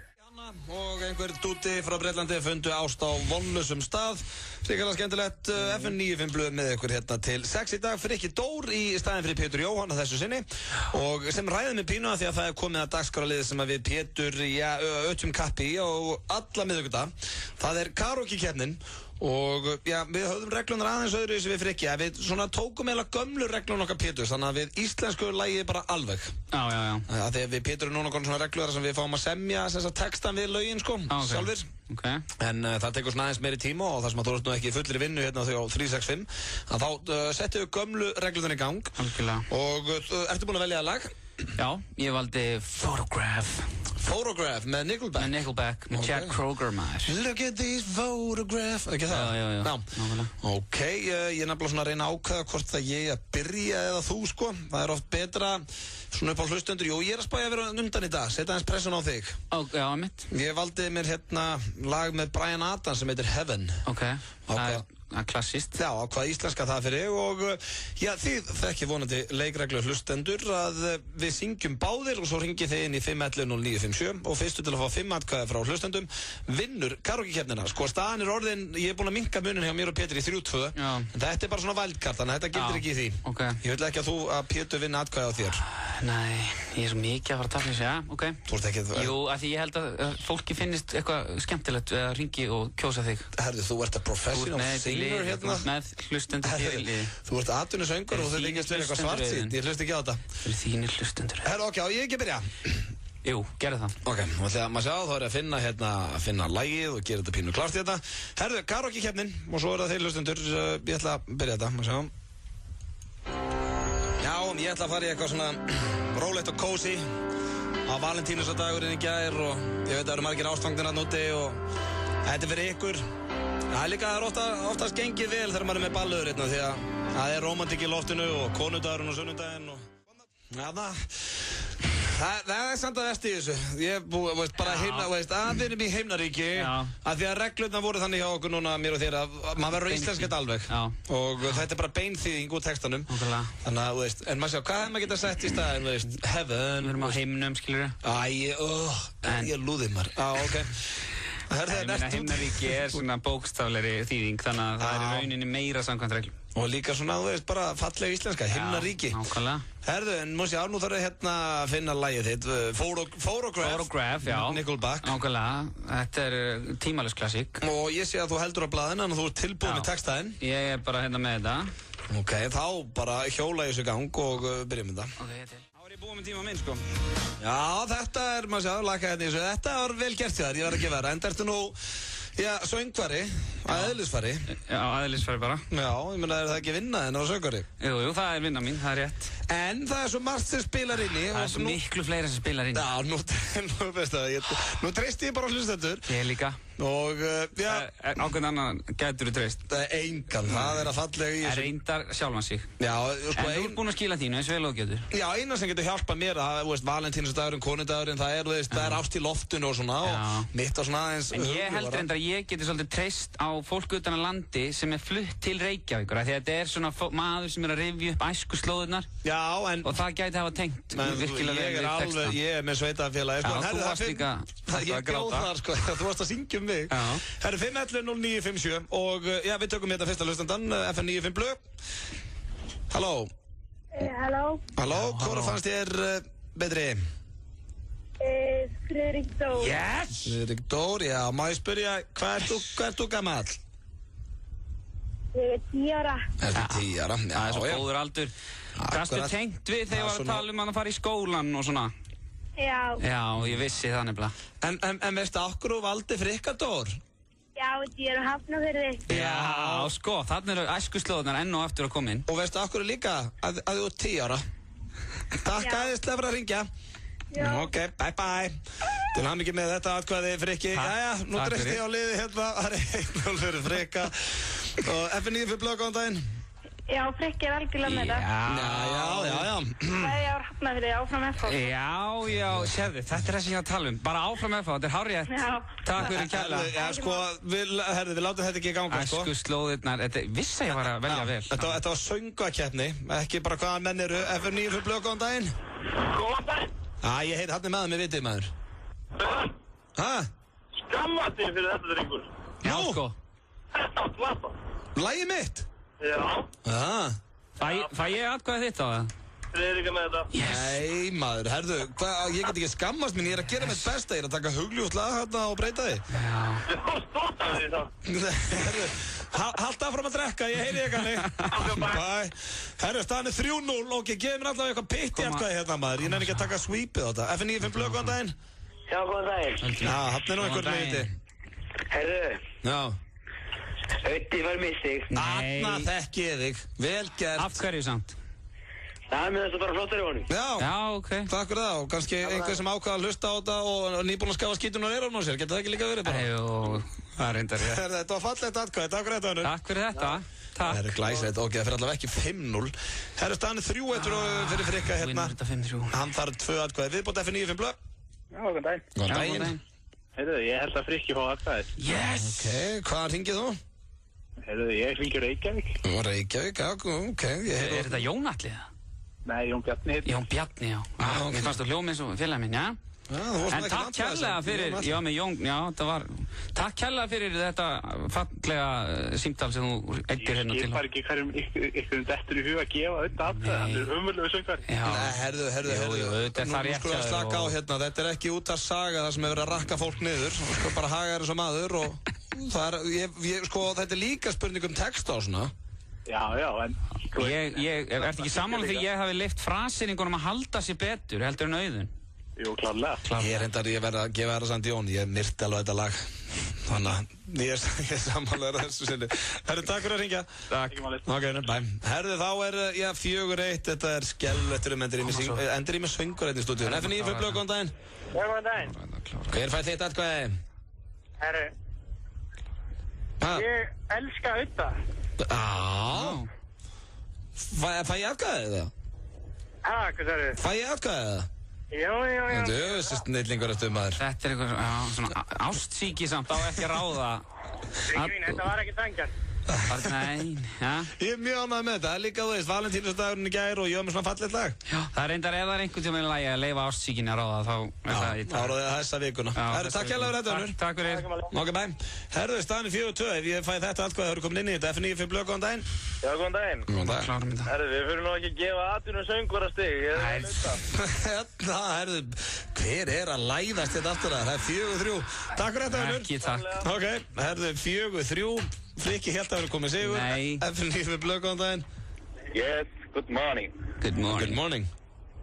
Og einhver dúti frá Breitlandi fundu ást á vonlausum stað. Sérkjala skemmtilegt. FM 95 blöð með ykkur hérna til 6 í dag. Frikki Dór í staðin fyrir Pétur Jóhann að þessu sinni. Og sem ræðum við pínu að því að það er komið að dagskráraliði sem að við Pétur ötjum kappi á alla miðvikudag. Það er karaoke-keppnin. Og já, við höfðum reglunar aðeins öðru sem við Frikki, að við svona tókum eða gömlu reglun okkar Péturs, þannig að við íslensku lagi bara alveg. Já. Að því að við Pétur núna konar svona reglur sem við fáum að semja þess að textan við lögin sko, sjálfur. Okay. En það tekur svona aðeins meiri tíma og það sem að þú ert nú ekki í fullri vinnu hérna þau á 365, að þá settum við gömlu reglunar í gang. Algjörlega. Og ertu búin að velja lag? Já, ég valdi Photograph með Nickelback. Með Jack Kroger maður. Look at these photograph. Ekki það? Já. Ok, ég er nefnilega svona að reyna að ákveða hvort það ég að byrja eða þú sko. Það er oft betra svona upp á hlustendur. Jú, ég er að spæja að vera undan í dag. Setja aðeins pressun á þig. Já, mitt. Ég valdi mér hérna lag með Bryan Adams sem heitir Heaven. Ok. klassist. Já, hvað íslenska það fyrir og já, þið þekkið vonandi leikreglu hlustendur að við syngjum báðir og svo ringið þið inn í 511-0957 og fyrstu til að fá 5 atkvæði frá hlustendum vinnur karaoke-keppnina. Sko staðan orðin, ég búinn að minnka munin hjá mér og Pétur í 3-2 en þetta bara svona wildcard, þannig að þetta gildir ekki í því. Okay. Ég vil ekki að Pétur vinna atkvæði á þér. Nei, ég svo mikið að fara að tafla þessu, ok. Þú ert ekki... Jú, af því ég held að fólki finnist eitthvað skemmtilegt að ringi og kjósa þig. Herðu, þú ert að professional singer hérna. Með hlustendur hér í liði. Þú ert atvinnusöngur og þú ert ekki að spila eitthvað svartsýnt. Ég hlust ekki á þetta. Fyrir þínir hlustendur. Herðu, ok, á ég ekki að byrja? Jú, gerðu það. Ok, og þegar maður sjá, þá ég að finna lagið og gera þetta pínu klart í þetta. Herðu, karaoke-keppnin og svo það þeir hlustendur. Ég ætla að byrja þetta, maður sjá. Já, ég ætla að fara í eitthvað svona rólegt og cozy á Valentínusardagurinn í gær og ég veit að það eru margir ástfangnir að núti og þetta er fyrir ykkur. Það er líka oftast gengið vel þegar maður er með balluður hérna því að það er rómantík í loftinu og konudagurinn og sunnudaginn og... Já, það er samt að vesti í þessu. Ég veist bara að við erum í heimnaríki að því að reglurnar voru þannig hjá okkur núna, mér og þér, að maður verður íslenskett alveg og þetta er bara beinþýðing úr textanum. Þannig að, veist, en maður sjá, hvað hefði maður getað sett í staðinn, veist, heaven. Við erum á heimnum, skilur ég lúði maður. Ok. Heimnaríki er svona bókstaflegri þýðing, þannig að það er í rauninni meira samkvæmt reglum. Og líka svona, þú veist, bara falleg íslenska, himnaríki. Nákvæmlega. Herðu, en músi nú þarf hérna að finna lagið þitt, Photograph, já. Nickelback. Nákvæmlega, þetta er tímalaus klassík. Og ég sé að þú heldur á blaðinu, en þú ert tilbúin með textaðinn. Ég er bara hérna með þetta. Ok, þá bara hjóla ég þessu gang og byrjum með það. Ok, til. Þá er ég búin með tíma minn, sko. Já, þetta er, maður sjá, laka hérna í þessu. Þetta var vel gert hjá þér, ég var ekki vera. En ertu nú... Já, söngvari, aðeinsfari. Já, aðeinsfari bara. Já, ég meina, er það ekki vinna en á söngvari? Jú, það er vinna mín, það er rétt. En það er svo margt sem spilar inn í. Það er svo miklu fleira sem spilar inn í. Já, nú treysti ég bara á hlustendur. Ég líka. Og, já... Ákveðin annan gætur þú treyst. Það er engan, það er að fallega í þessu. Það reyndar sjálfan sig. Já, sko... En þú ert búinn að skila þínu, eins vel og getur. Já, eina sem getur hjálpað mér, það er, veist, Valentínusdagurinn, konudagurinn, það er ást í loftinu og svona, og mitt og svona aðeins... En ég held reyndar að ég geti svolítið treyst á fólk utan að landi sem er flutt til Reykjavíkur, því að þetta er svona maður sem er að rifja upp æskuslóðirnar. Já, en... Og það gæti hafa tengt virkilega vel við texta. Ég er með sveitafélagi, sko. Já, þú varst líka að gráta. Sko, þú varst að syngja um mig. Það eru 511-0957 og já, við tökum þetta fyrsta hlustandan, FM 95 Blöð. Halló. Halló, hvora fannst þér betri? Friðrik Dór. Yes! Friðrik Dór, já, má ég spyrja, hvað ert þú gamall? Ég er 10 ára. Ertu 10 ára? Já, það er svo góður aldur. Gastu tengt við þegar ég var að tala um að fara í skólan og svona? Já. Já, ég vissi það nefnilega. En veistu okkur þú valdi Frikka Dór? Já, ég er að Hafnarfirði. Já, sko, þarna eru æskuslóðunar enn og aftur að koma inn. Og veistu okkur líka að þú ert 10 ára? Takk æðislega fyrir að ringja. Já. Ok, bye bye. Til hamingju með þetta atkvæði, Frikki. Jæja, nú dreyst ég á liði hérna. Það er 1-0 fyrir Frikka. Og FM 95 Blöð, góðan daginn. Já, Frikki er algjörlega með það. Já. Það er á Hafnarfirði, áfram FH. Já, sérðu, þetta er það sem ég að tala um. Bara áfram FH, þetta er hárrétt. Já. Takk fyrir kærlega. Já, sko, við látum þetta ekki í ganga, sko. Æskuslóðirnar, vissi að ég var að velja vel. Þetta var söngvakeppni, ekki bara hvaða menn eru. FM 95 Blöð, góðan daginn. Góðan daginn. Ég heit hann með það með vitið, maður. Skammast þín fyrir þetta, drengur. Já, sko. Þetta var plata. Lagið mitt? Já. Fæ ég atkvæðið þitt á það? Friðrik með þetta. Nei, maður, herðu, ég get ekki skammast mín, ég er að gera mitt besta, ég er að taka hugljótt lag hérna og breyta því. Já. Ég er stótt af því það. Herðu, halda áfram að drekka, ég heyri ekki hann. Bye. Herðu, staðan er 3-0, ok, gefið mér alltaf eitthvað pitti atkvæði hérna, maður, ég nefnir ekki að taka sweepið á þetta. FM 95 Blöð, góðan daginn. Já, góðan daginn. Já, hann er nú einhvern veginn. Herðu. Já. Ötti var missig. Anna þekki ég þig, vel gert. Af hverju samt? Það er með þess að bara flottar í honum. Já, ok. Takk fyrir það og kannski einhver sem ákvaða að hlusta á þetta og nýbúin að skafa skítunar á sér, getur það ekki líka verið bara? Jú, það er reyndar ég. Þetta var fallegt atkvæði, takk fyrir þetta Önur. Takk fyrir þetta, takk. Það er glæsilegt, ok, það fyrir allavega ekki 5-0. Herru, staðan er 3-1 fyrir Frikka hérna. Vinnur þetta 5-3. Hann þarf 2 atkvæði, viðbót FM 95 Blöð. Já, góðan daginn. Góðan daginn. Heyrðu, ég held að Frikki fá atkvæðið. Yes! Ok, hvaðan hringið þú? Heyrðu, ég hringi Reykjavík. Reykjavík, já, ok. Er þetta Jón Atli? Nei, Jón Bjarni heitir. Jón Bjarni, já. Mér fannst þú hljómið eins og félagi minn, já? En takk kærlega fyrir, já með Jón, já það var, takk kærlega fyrir þetta fallega símtal sem þú eittir hérna til. Ég skil bara ekki hverjum ykkur dettur í hug að gefa auðvitað atkvæði, hann er umvöldlega söngvari. Nei, herðu, nú skulum við slaka á hérna, þetta er ekki út að saga það sem hefur verið að rakka fólk niður, þú sko bara haga þér sem aður og það er, sko þetta er líka spurning texta og svona. Já, en... Ég ert ekki sammála því ég hafi leyft frasýningunum að halda sér betur heldur en Auðun. Jú, klárlega. Ég verð að gefa þér samt Jón, ég myrti alveg þetta lag. Þannig að ég er sammálaður að þessu sinni. Herðu, takk fyrir að hringja. Takk. Ok, bæ. Herðu, þá er, 4-1, þetta er skelvettur endur í með söngur hérna í stúdíun. FNÍ fyrir blöð, góðan daginn. Góðan daginn. Hver fær þitt atkvæði? Herru, ég elska Audda. Fæ ég atkvæðið það? Hvað sagði þið? Fæ ég atkvæðið það? Já. Þú þessi snillingur eftir maður. Þetta er eitthvað, já, svona ástsíki samt á ekki að ráða. Þetta var ekki tangjart. Nei, já. Ég er mjög ánægð með þetta, það er líka, þú veist, Valentínusdagurinn í gær og ég var með svona fallegt lag. Já, það er reyndar ef það er einhvern tíma í lagi að leyfa ástsíkinni að ráða, þá er það í dag. Já, þá ráðið það þessa vikuna. Herru, takk hérlega fyrir þetta, Unnur. Takk fyrir. Ok, bæ. Herru, staðan 4-2, ef ég fæ þetta atkvæði, þá eru komin inn í þetta. FNÍ fyrir blöð, góðan daginn. Já, góðan daginn. Góðan dag. Klárum þetta. Herru, við fyrir nú ekki að gefa atvinnum söngvarastig. Herru, hver er að læðast þetta aftur það? Það er 4-3. Takk fyrir þetta, Unnur. Ekki, takk. Ok, herru, 4-3. Frikki hélt að vera komið sigur. Nei. FNÍ fyrir blöð, góðan daginn. Yes, good morning. Good morning. Good morning.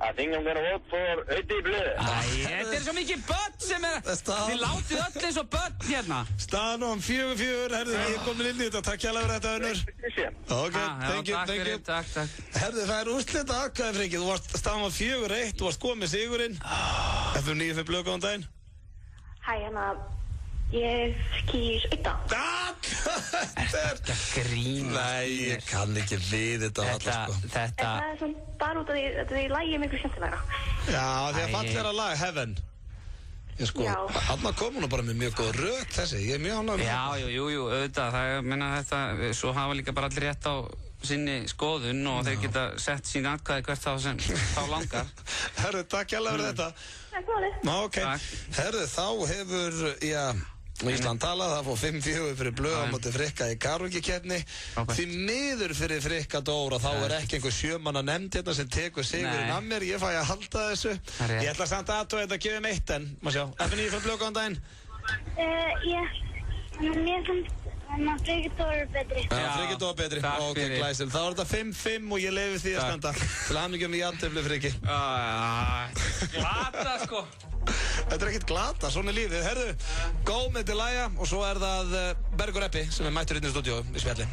I think I'm gonna vote for Auddi í blöð. Þetta er svo mikið börn sem er... Þið látið öll eins og börn hérna. Staðan om 4-4, herðu, ég er komin inn í þetta. Takk hérlega fyrir þetta, Unnur. Ok, thank you. Takk. Herðu, það er úrslita atkvæði, Frikki. Þú varst staðan om 4-1, þú varst komið sigurinn. FNÍ fyrir blöð, góðan daginn. Hæ, ég kýs Audda. Þetta grínast. Nei, ég kann ekki við þetta alla, sko. Þetta... Það er svona bara út af því að því lagið er miklu skemmtilegra. Já, því að fallegra lag, Heaven. Ég sko, þarna kom hún bara með mjög góð rök þessi, ég er mjög ánægður með það. Já, jú, auðvitað, það er, minna þetta, svo hafa líka bara allir rétt á sinni skoðun og þeir geta sett sín atkvæði hvert þá sem þá langar. Herðu, takk hérlega fyrir þetta. Takk fyrir. Ok, herðu, þá hefur, já, Ísland talað, það fór 5-4 fyrir blöð á móti Frikka í karaoke-keppni. Því miður fyrir Frikka Dóra, þá er ekki einhver sjömanna nefnd hérna sem tekur sigurinn af mér. Ég fæ að halda þessu. Ég ætla samt að þetta gefum 1 en, maður sjá. FNÍ fyrir blöð, góðan daginn. Mér finnst Frikki Dóra betri. Já, Frikki Dóra betri. Ok, glæsil. Þá er þetta 5-5 og ég leyfi því að standa. Til hamingju með jafntefli, Frikki. Glata, sko. Þetta er ekkert glata, svona er lífið. Herðu, góð með til læja og svo er það Bergur Eppi sem er mættur inn í stúdíu í spjalli.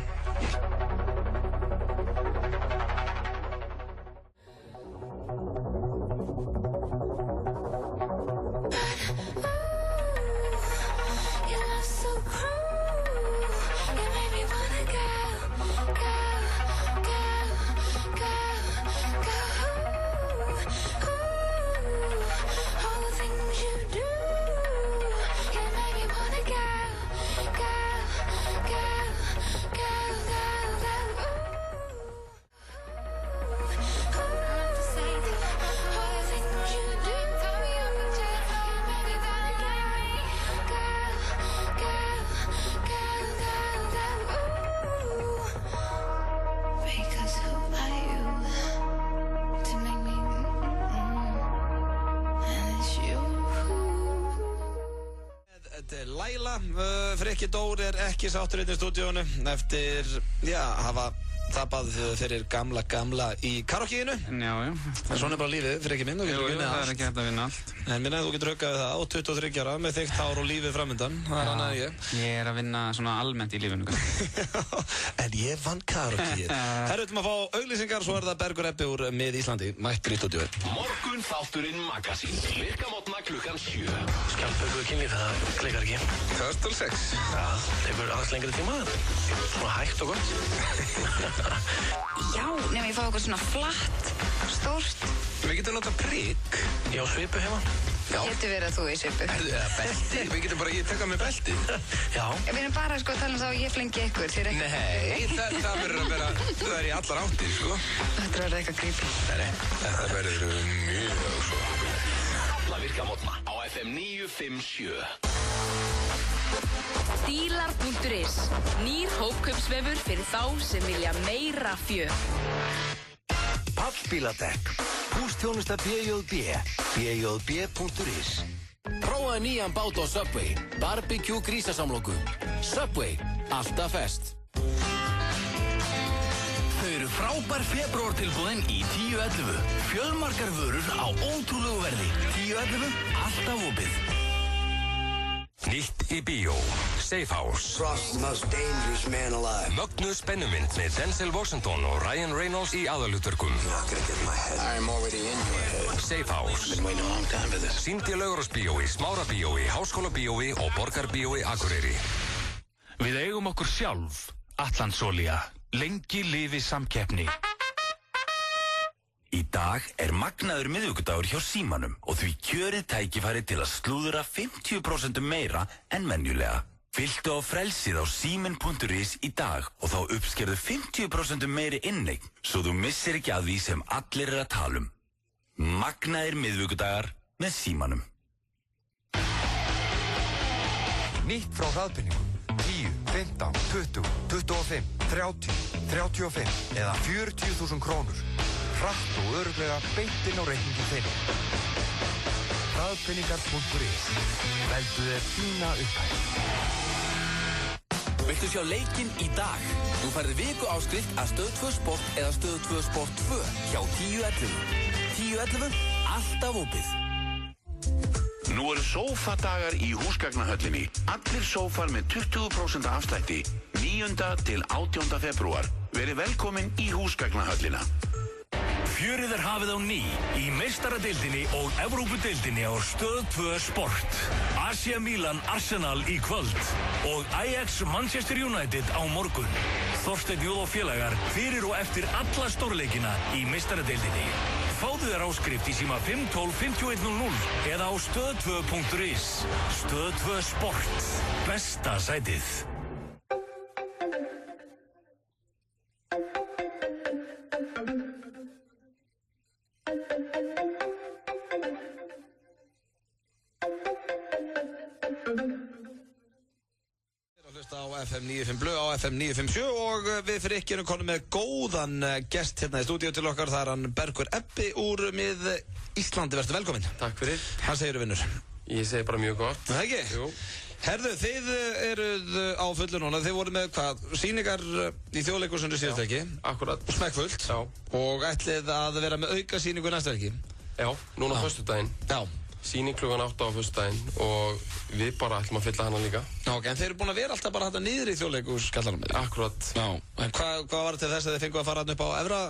Frikki Dór er ekki sáttur inn í stúdíónu eftir, já, hafa tapað fyrir gamla í karaokeinu. Já. Svona er bara lífið, Frikki minn, þú getur vinnað allt. Það er ekki hægt að vinna allt. En minna, þú getur huggað við það á 23 ára með þykkt hár og lífið framöndan. Það er annað ég. Ég er að vinna svona almennt í lífinu. En ég vann karaokeið. Herru, við ætlum að fá auglýsingar, svo er það Bergur Eppi úr Mið Íslandi, mættur í stúdíói. Morgun þátturinn Magasín, virkamótna klukkan 7. Skjaldböku kynlíf, það klikkar ekki. Köstul 6. Já, tekur aðeins lengri tíma. Svona hægt og gott. Já, nema ég fá okkur svona flatt, stórt. Við getum notað prik. Ég á svipu heima. Getur verið að þú er svipu. Belti? Við getum bara, ég tekka með belti. Já. Við erum bara að tala um það og ég flengi ykkur, þér ekki. Nei, það verður að vera, það er í allar áttir, sko. Þetta verður eitthvað creepy. Nei, þetta verður mjög svo. Alla virka mótna á FM 957. Dílar.is. Nýr hópkaupsvefur fyrir þá sem vilja meira fjör. Pallbíladekk. Húsþjónusta BJB. BJB.is. Prófaðu nýjan bát á Subway. Barbecue grísasamloku. Subway. Alltaf fest. Þau eru frábær febrúartilboðin í 10.11. Fjölmargar vörur á ótrúlegu verði. 10.11. Alltaf opið. Nýtt í bíó, Safe House. Frost, the most dangerous man alive. Mögnuð spennumynd með Denzel Washington og Ryan Reynolds í aðalhlutverkum. You're not gonna get in my head. I'm already in your head. Safe House. Been waiting a long time for this. Sýnd í Laugarásbíói, Smárabíói, Háskólabíói og Borgarbíói Akureyri. Við eigum okkur sjálf, Atlantsolía. Lengi lifi samkeppni. Í dag er magnaður miðvikudagur hjá Símanum og því kjörið tækifæri til að slúðura 50% meira en venjulega. Fylltu á frelsið á símin.is í dag og þá uppskerðu 50% meiri inneign svo þú missir ekki að því sem allir að tala um. Magnaðir miðvikudagar með Símanum. Nýtt frá hraðpenningum. 10, 15, 20, 25, 30, 35 eða 40.000 krónur. Hratt og örugglega beint inn á reikningin þinn. Hraðpenningar.is. Veldu þér þína upphæð. Viltu sjá leikinn í dag? Þú færði viku áskrift að Stöð 2 Sport eða Stöð 2 Sport 2 hjá 10.11. 10.11. Alltaf opið. Nú eru sófadagar í húsgagnahöllinni. Allir sófar með 20% afslætti. 9. til 18. febrúar. Verið velkomin í húsgagnahöllina. Fjörið er hafið á ný í meistaradeildinni og Evrópudeildinni á Stöð 2 Sport. AC Milan Arsenal í kvöld og Ajax Manchester United á morgun. Þorsteinn Jóð og félagar fyrir og eftir alla stórleikina í meistaradeildinni. Fáðu þér áskrift í síma 512-5100 eða á stöð2.is. Stöð 2 Sport. Besta sætið. Á FM 95 Blö, á FM 957 og við fyrir ekki erum konum með góðan gest hérna í stúdíu til okkar. Það er hann Bergur Ebbi úr Mið Íslandi. Vertu velkominn. Takk fyrir. Hvað segirðu, vinnur? Ég segi bara mjög gott. Það ekki? Jú. Herðu, þið eruð á fullu núna. Þið voru með hvað? Sýningar í Þjóðleikhúsinu síðustu helgi. Akkurat. Smekkfullt. Já. Og ætlið að vera með auka sýningu næsta helgi. Já, núna á föstudaginn. Já. Sýning klukkan 8 á föstudaginn og við bara ætlum að fylla hana líka. Já, ok, en þeir eru búin að vera alltaf bara þetta niður í Þjóðleikhúskallanum. Akkurat. Já, en hvað var til þess að þið fengu að fara hann upp á Efra?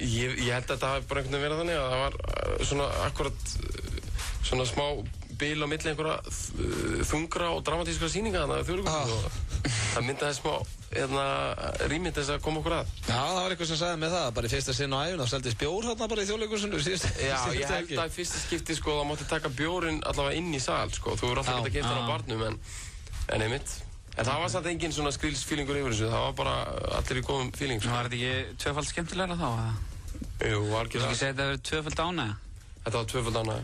Ég held að þetta hafi bara einhvern veginn verið þannig að það var svona akkurat svona smá bil á milli einhverja þungra og dramatískra sýninga þannig að Þjóðleikhúsinu og það myndaði smá rými til þess að koma okkur að. Já, það var eitthvað sem sagði með það, bara í fyrsta sinn á æfun, þá seldist bjór hérna bara í Þjóðleikhúsinu síðust. Já, ég held að í fyrsta skipti sko, þá mátti taka bjórinn allavega inn í sal sko, þú verður alltaf getað keypt hann á barnum en einmitt. En það var samt engin svona skrílsfílingur yfir þessu, það var bara allir í góðum fíling sko. Var þetta ekki tvöfald skemmtilegra þá? Jú, var ekki það. Þú ekki segja þetta verið tvöfald ánægja? Þetta var tvöfald ánægja.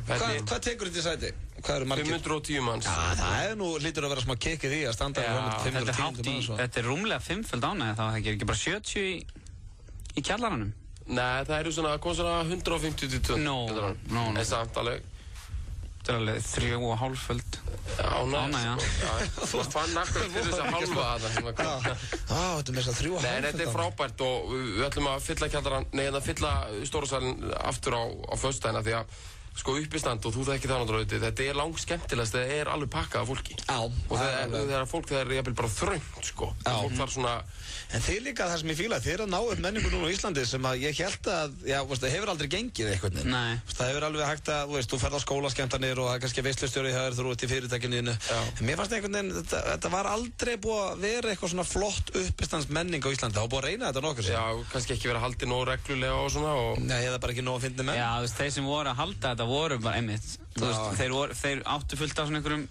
Hvað tekur þetta í sæti? Hvað eru margir? 510 manns. Já, það er nú lítur að vera smá kikkið í að standa með 510 manns. Þetta er rúmlega 5-fald ánægja þá, það ekki bara 70 í kjallaranum? Nei, það eru svona, kom svona 150 til 200 kjallaranum. En samt alveg. Þetta er alveg 3,5-fald ánægja. Þú fann akkurat fyrir þess að halva þetta. Þetta er með þess að 3,5. Nei, þetta er frábært og við ætlum að fylla kjallaran, nei, að fylla stórasalinn aftur á föstudaginn því að sko uppistand og þú það ekki það náttúrulega þetta er langt skemmtilegast, þetta er alveg pakkað af fólki. Já. Og þegar fólk það er jafnvel bara þröngt sko. Fólk þarf svona. En þið líka það sem ég fíla, þið eru að ná upp menningu núna á Íslandi sem að ég held að, já, það hefur aldrei gengið eitthvað. Nei. Það hefur alveg hægt að, þú ferð á skólaskemmtanir og það er kannski veislustjóri hjá þér, þú ert í fyrirtækinu. En mér fannst einhvern veginn, þetta var aldrei búið að vera eitthvað svona flott uppistands menning á Íslandi. Það var búið að reyna þetta nokkur. Já, kannski ekki vera haldið nóg reglulega og svona. Nei, eða bara ekki nóg að finna menn. Já, þeir sem voru að halda þetta voru bara einmitt Þeir áttu fullt af svona einhverjum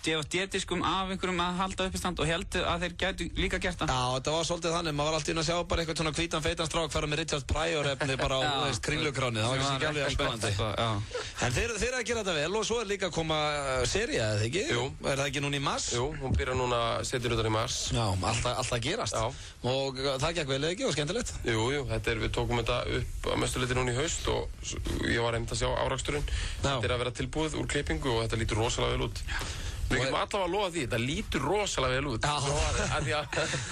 DVD-diskum af einhverjum að halda uppistand og heldur að þeir gætu líka gert það. Já, þetta var svolítið þannig, maður var alltaf inn að sjá bara eitthvað svona hvítan feitan strák fara með Richard Pryor efni bara á kringlukráni, það var kannski ekki alveg spennandi. En þeir að gera þetta vel og svo líka að koma sería, eða ekki? Jú. Það ekki núna í mars? Jú, hún byrjar núna setjurutar í mars. Já, alltaf gerast. Já. Og það gekk vel, ekki? Og skemmtilegt? Jú, við tókum þetta upp að mestu leyti núna í haust og ég var einmitt að sjá afraksturinn. Þetta að vera tilbúið úr klippingu og þetta lítur rosalega vel út. Við getum allavega að lofa því, þetta lítur rosalega vel út.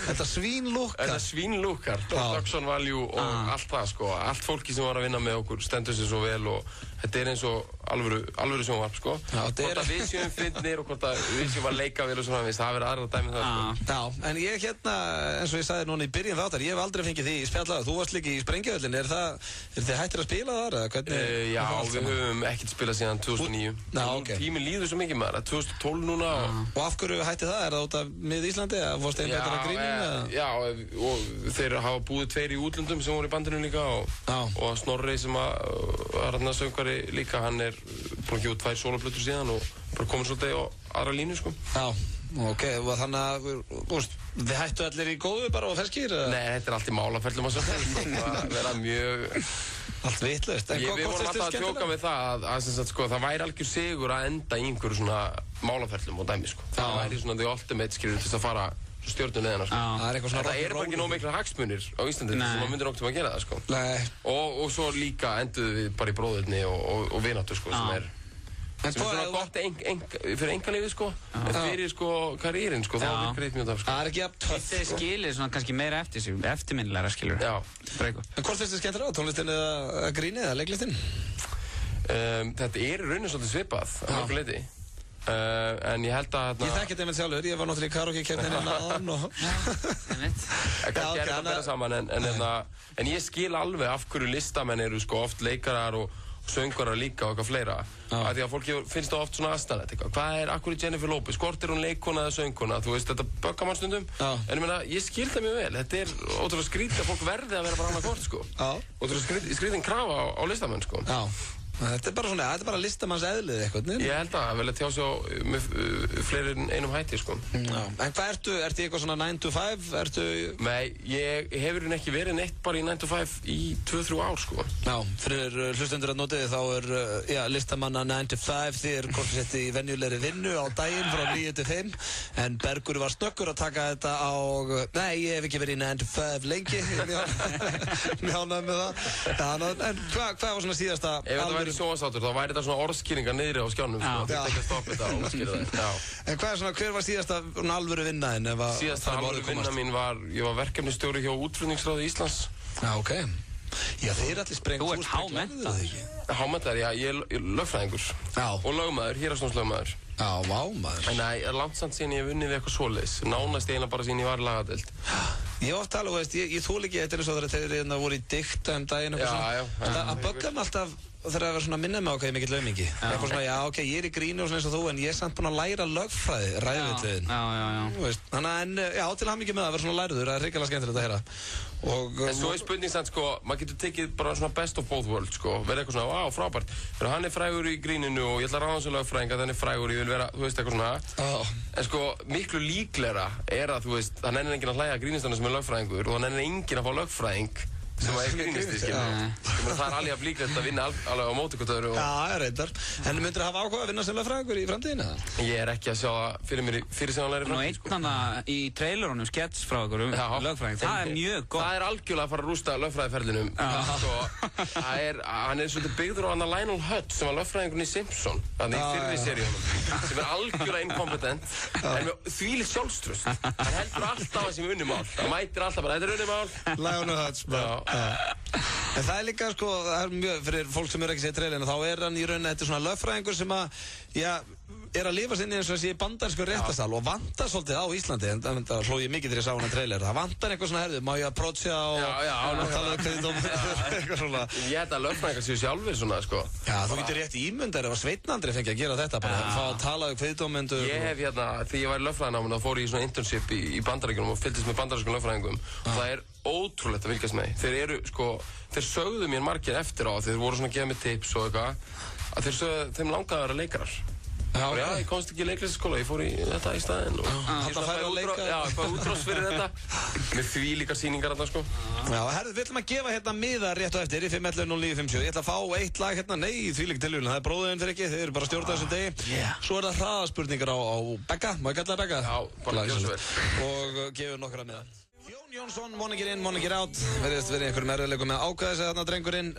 Þetta svínlúkkar. Þetta svínlúkkar, production value og allt það sko. Allt fólki sem var að vinna með okkur stendur sér svo vel og þetta eins og alvöru sjónvarp sko. Hvort að við séum fyndnir og hvort að við séum að leika vel og svona, það verður aðra dæmi það sko. Já, en ég eins og ég sagði núna í byrjun þáttar, ég hef aldrei fengið því spjallaðu. Þú varst líka í Sprengjuhöllin, þið hættir að spila þar? Já, við höfum ekkert spilað síðan 2009. Tíminn líður svo mikið maður, 2012 núna. Og af hverju hætti það? Er það út af mið Íslandi? Fórst einn betur að grínin? Já, og þeir hafa búið 2 í útlöndum sem voru í bandinu líka og Snorri sem var hérna söngvari líka, hann er búinn að gefa 2 soloplötur síðan og bara komið svolítið á aðra línu sko. Já, ok, og þannig að þið hættu allir í góðu bara og ferskir? Nei, þetta er allt í málaferlum að það vera mjög... Allt vitlaust. Við vorum alltaf að tjóka með það að það væri algjör sigur að enda í einhverju svona málaferlum og dæmi sko. Það væri svona the ultimate skilur til að fara stjórnulegina sko. Það er bara ekki nóg mikla hagsmunir á Íslandi sem maður myndir nokkuð að gera það sko. Og svo líka enduðu við bara í bróðurni og vináttu sko sem er svona gott fyrir engalífið sko, en fyrir sko karýrin sko, þá virkar eitt mjög það sko. Það ekki að töff. Þetta skilir svona kannski meira eftir sig, eftirminnilegra skilur. Já. En hvort finnst þið skemmtilega á, tónlistin eða grínið eða leiklistin? Þetta er í rauninni svolítið svipað á mörgu leyti. En ég held að... Ég þekki þetta einmitt sjálfur, ég var náttúrulega í karaoke-keppninni náðan og... Kannski er þetta saman, en ég skil alveg af hverju listamenn eru sko oft leikarar og söngvarar líka og eitthvað fleira. Af því að fólki finnst það oft svona aðstæðanlegt eitthvað. Hvað er akkur í Jennifer Lopez? Hvort er hún leikkona eða söngkona? Þú veist, þetta böggar mann stundum. En ég meina, ég skil það mjög vel. Þetta er ótrúlega skrítið að fólk verði að vera bara annað hvort, sko. Ótrúlega skrítið krafa á listamenn, sko. Þetta er bara svona, þetta er bara listamanns eðlið eitthvað, nefnir? Ég held að vel að tjá sig með fleiri en einum hætti, sko. En hvað ertu eitthvað svona 9 to 5? Nei, ég hefur ekki verið neitt bara í 9 to 5 í 2-3 ár, sko. Já, fyrir hlustendur að notið þá listamanna 9 to 5, þið er hvort sett í venjulegri vinnu á daginn frá 9 til 5, en Bergur var snöggur að taka þetta á, nei, ég hef ekki verið í 9 to 5 lengi, mjánað með það. En hvað var svona síðasta í sjónvarpsþáttur, þá væri þetta svona orðskýringar niðri á skjánum sko, þetta ekki að stoppa þetta og skýra það. En hvað er svona, hver var síðasta alvöru vinnaðinn? Síðasta alvöru vinna mín var, ég var verkefnisstjóri hjá Útflutningsráði Íslands. Já, ok. Já, þeir er allir sprengt. Þú ert hámenntað. Hámenntað, já, ég er lögfræðingur. Já. Og lögmaður, héraðsdómslögmaður. Já, vá maður. En það er langt samt síðan ég hef vunnið við eitthvað svoleiðis. Nánast eiginlega bara síðan ég var í lagadeild. Ég oft tala, veist, ég þól ekki þetta eins og þegar voru í dikta daginn og svona. Að bögga mig alltaf þegar að vera svona að minna mig á hvað ég mikill aumingi. Eitthvað svona, já, ok, ég er í grínu og svona eins og þú, en ég er samt búinn að læra lögfræði, ræðvitliðin. Já. Þannig að, já, til hamingju með að vera svona lærður, það er hrikalega skemmtilegt að heyra. En svo er spurning samt, sko, maður getur tekið bara svona best of both worlds, sko, verið eitthvað svona, á, frábært. Þegar hann er frægur í gríninu og ég ætla að ráða hans sem lögfræðing að hann er frægur, ég vil vera, þú veist, eitthvað svona. En sko, miklu líklegra er að, þú veist, það nennir enginn að hlæja grínistanum sem er lögfræðingur og það nennir enginn að fá lögfræðing sem að er grínisti, skiljum. Það er alveg að líklegt að vinna alveg á móti hvort öðru. Já, reyndar. En myndir það hafa áhuga að vinna sem lögfræðingur í framtíðinu? Ég er ekki að sjá það fyrir mér í fyrirsjáanlegri framtíð. Nú einn hann í trailerunum skets frá okkur lögfræðing. Það er mjög gott. Það er algjörlega að fara að rústa lögfræðiferlinum. Hann er svolítið byggður á hann að Lionel Hutz sem var lögfræðingurinn í Simpson, þannig í fyrri seríunum, sem er algjörlega inkompetent, en með þvílíkt sjálfstraust. Hann heldur alltaf að sem unnumál. Hann mætir alltaf bara, þetta er unnumál. Lionel Hutz, en það er líka, sko, það er mjög, fyrir fólk sem eru ekki séð trailinu, þá er hann í rauninni, þetta er svona lögfræðingur sem að, já, er að lifa sinni eins og þessi bandarsku réttasal og vantar svolítið á Íslandi, en það hló ég mikið þegar ég sá hann trailer, það vantar eitthvað svona herðu, má ég að prótsja og tala um kveðdóm, eitthvað svona. Ég held að lögfræðingar séu sjálfur svona, sko. Já, þú getur rétt ímyndar ef að Sveinn Andri fengi að gera þetta, bara fá að tala um kveðdómendur. Ég hef hérna, þegar ég var í lögfræðináminu, þá fór ég í svona internship í Bandaríkjunum og fylgdist með bandarískum lögfræðingum og það er ótrúlegt að fylgjast með. Þeir eru, sko, þeir sögðu mér margir eftir á, þeir voru svona að gefa mér tips og eitthvað. þeim langaði að vera leikarar. Já, ég komst ekki í leiklistaskóla, ég fór í þetta í staðinn og ég fæði útrás fyrir þetta með því líka sýningar þarna sko. Já, herðu, við ætlum að gefa hérna miða rétt og eftir í 511-0957. Ég ætla að fá eitt lag hérna, nei, því líka tilvíðun, það er bróðurinn fyrir ekki, þeir eru bara að stjórna þessum degi. Svo er það hraðaspurningar á Begga, má ég kalla það Begga? Já, bara gjör svo vel. Og gefur nokkra miða. Jón Jónsson, wanna get in, wanna get out. Verðist verið einhverjum erfiðleikum með að ákveða sig þarna drengurinn.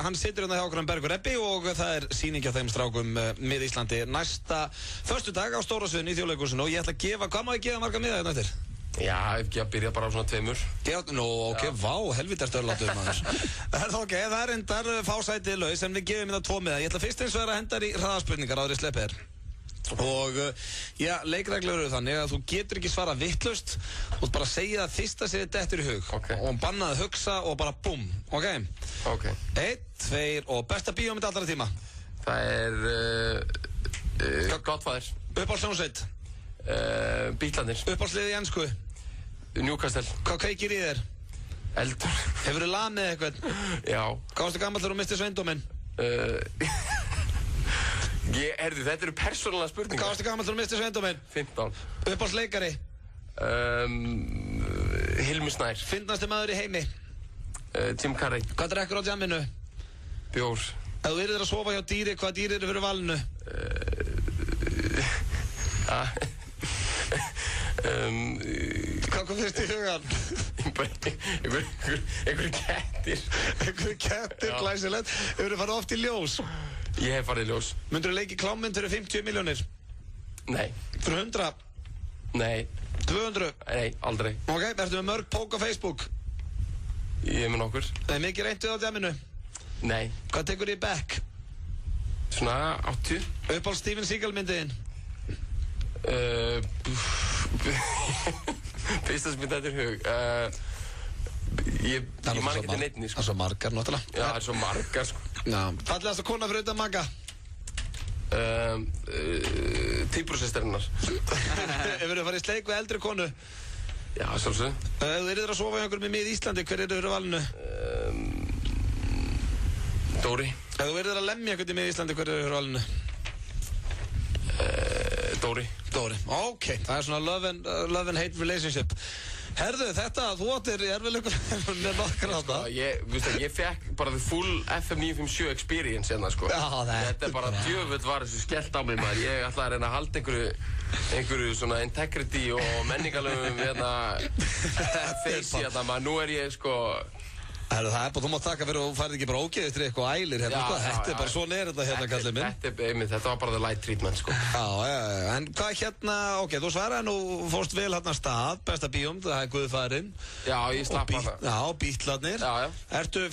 Hann situr hérna hjá okkur Bergur Ebbi og það er sýning hjá þeim strákum mið Íslandi næsta föstudag á Stóra sviðinu í Þjóðleikhúsinu og ég ætla að gefa, hvað má ég gefa marga miða hérna eftir? Já, ekki að byrja bara á svona 2. Nú, ok, vá, helvít ertu örlátur maður. Ok, það er endar fásætið laus en við gefum þetta 2 miða. Ég ætla fyrst eins og að henda þér í hraðaspurningar áður í sleppið þér. Og já, leikreglur eru þannig að þú getur ekki svara vitlaust og bara segja það fyrsta sem þið dettur í hug og bannaði að hugsa og bara búm, ok? 1, 2 og besta bíómynd allra tíma? Það er Godfather. Uppáhaldshljómsveit? Bítlarnir. Uppáhaldslið í ensku? Newcastle. Hvað kveikir í þér? Eldur. Hefurðu lamið eitthvað? Já. Hvað varstu gamall þegar þú mistið sveindóminn? Herðu, þetta eru persónulega spurningar. Hvað varstu gamall þegar þú mistið sveindóminn? 15. Uppáhaldsleikari? Hilmi Snær. Fyndnasti maður í heimi? Jim Carrey. Hvað drekkur á jamminu? Bjór. Ef þú yrðir að sofa hjá dýri, hvað dýri eru fyrir valinu? Hvað kom fyrst í hugan? Einhverju kettir. Einhverju kettir, glæsilegt. Hefur þú farið oft í ljós? Ég hef farið í ljós. Myndur þú leiki klámynd fyrir 50 milljónir? Nei. Fyrir 100? Nei. 200? Nei, aldrei. Ok, ertu með mörg pók á Facebook? Ég er með nokkur. Það er mikið reynt við á jamminu? Nei. Hvað tekur þið í back? Svona 80. Uppáhalds Steven Seagal myndiðinn? Fyrsta sem ég þetta er hug. Ég man ekki til neittni sko. Það er svo margar, náttúrulega. Já, það er svo margar sko. Fallegasta kona fyrir utan Magga? Týpursysterinnar. Hefur þú farið í sleik við eldri konu? Já, sjálfsög. Ef þú yrðir að sofa hjá einhverjum í mið Íslandi, hver eru fyrir valinu? Dóri. Ef þú yrðir að lemja einhvern í mið Íslandi, hver eru fyrir valinu? Dóri. Dóri, ok, það er svona love and hate relationship. Herðu, þetta, þú áttir erfiðleikur með nokkra á það. Ég fekk bara the full FM 957 experience hérna, sko. Já, þetta er bara djöfull var þessu skellt á mig, maður. Ég ætlaði að reyna að halda einhverju svona integrity og menningalöfum hérna face hérna, maður. Nú er ég, sko... Herðu, það er bara, þú mátt taka fyrir og þú færði ekki bara ógeðist til eitthvað ælir hérna, sko. Þetta er bara, svona er þetta hérna, kallið minn. Þetta var bara the light treatment, sko. Já, en hvað hérna, ok, þú svaraði nú, fórst vel hérna stað, besta bíóm, það er Guðfæðurinn. Já, ég slapp af það. Já, Bítlarnir. Já.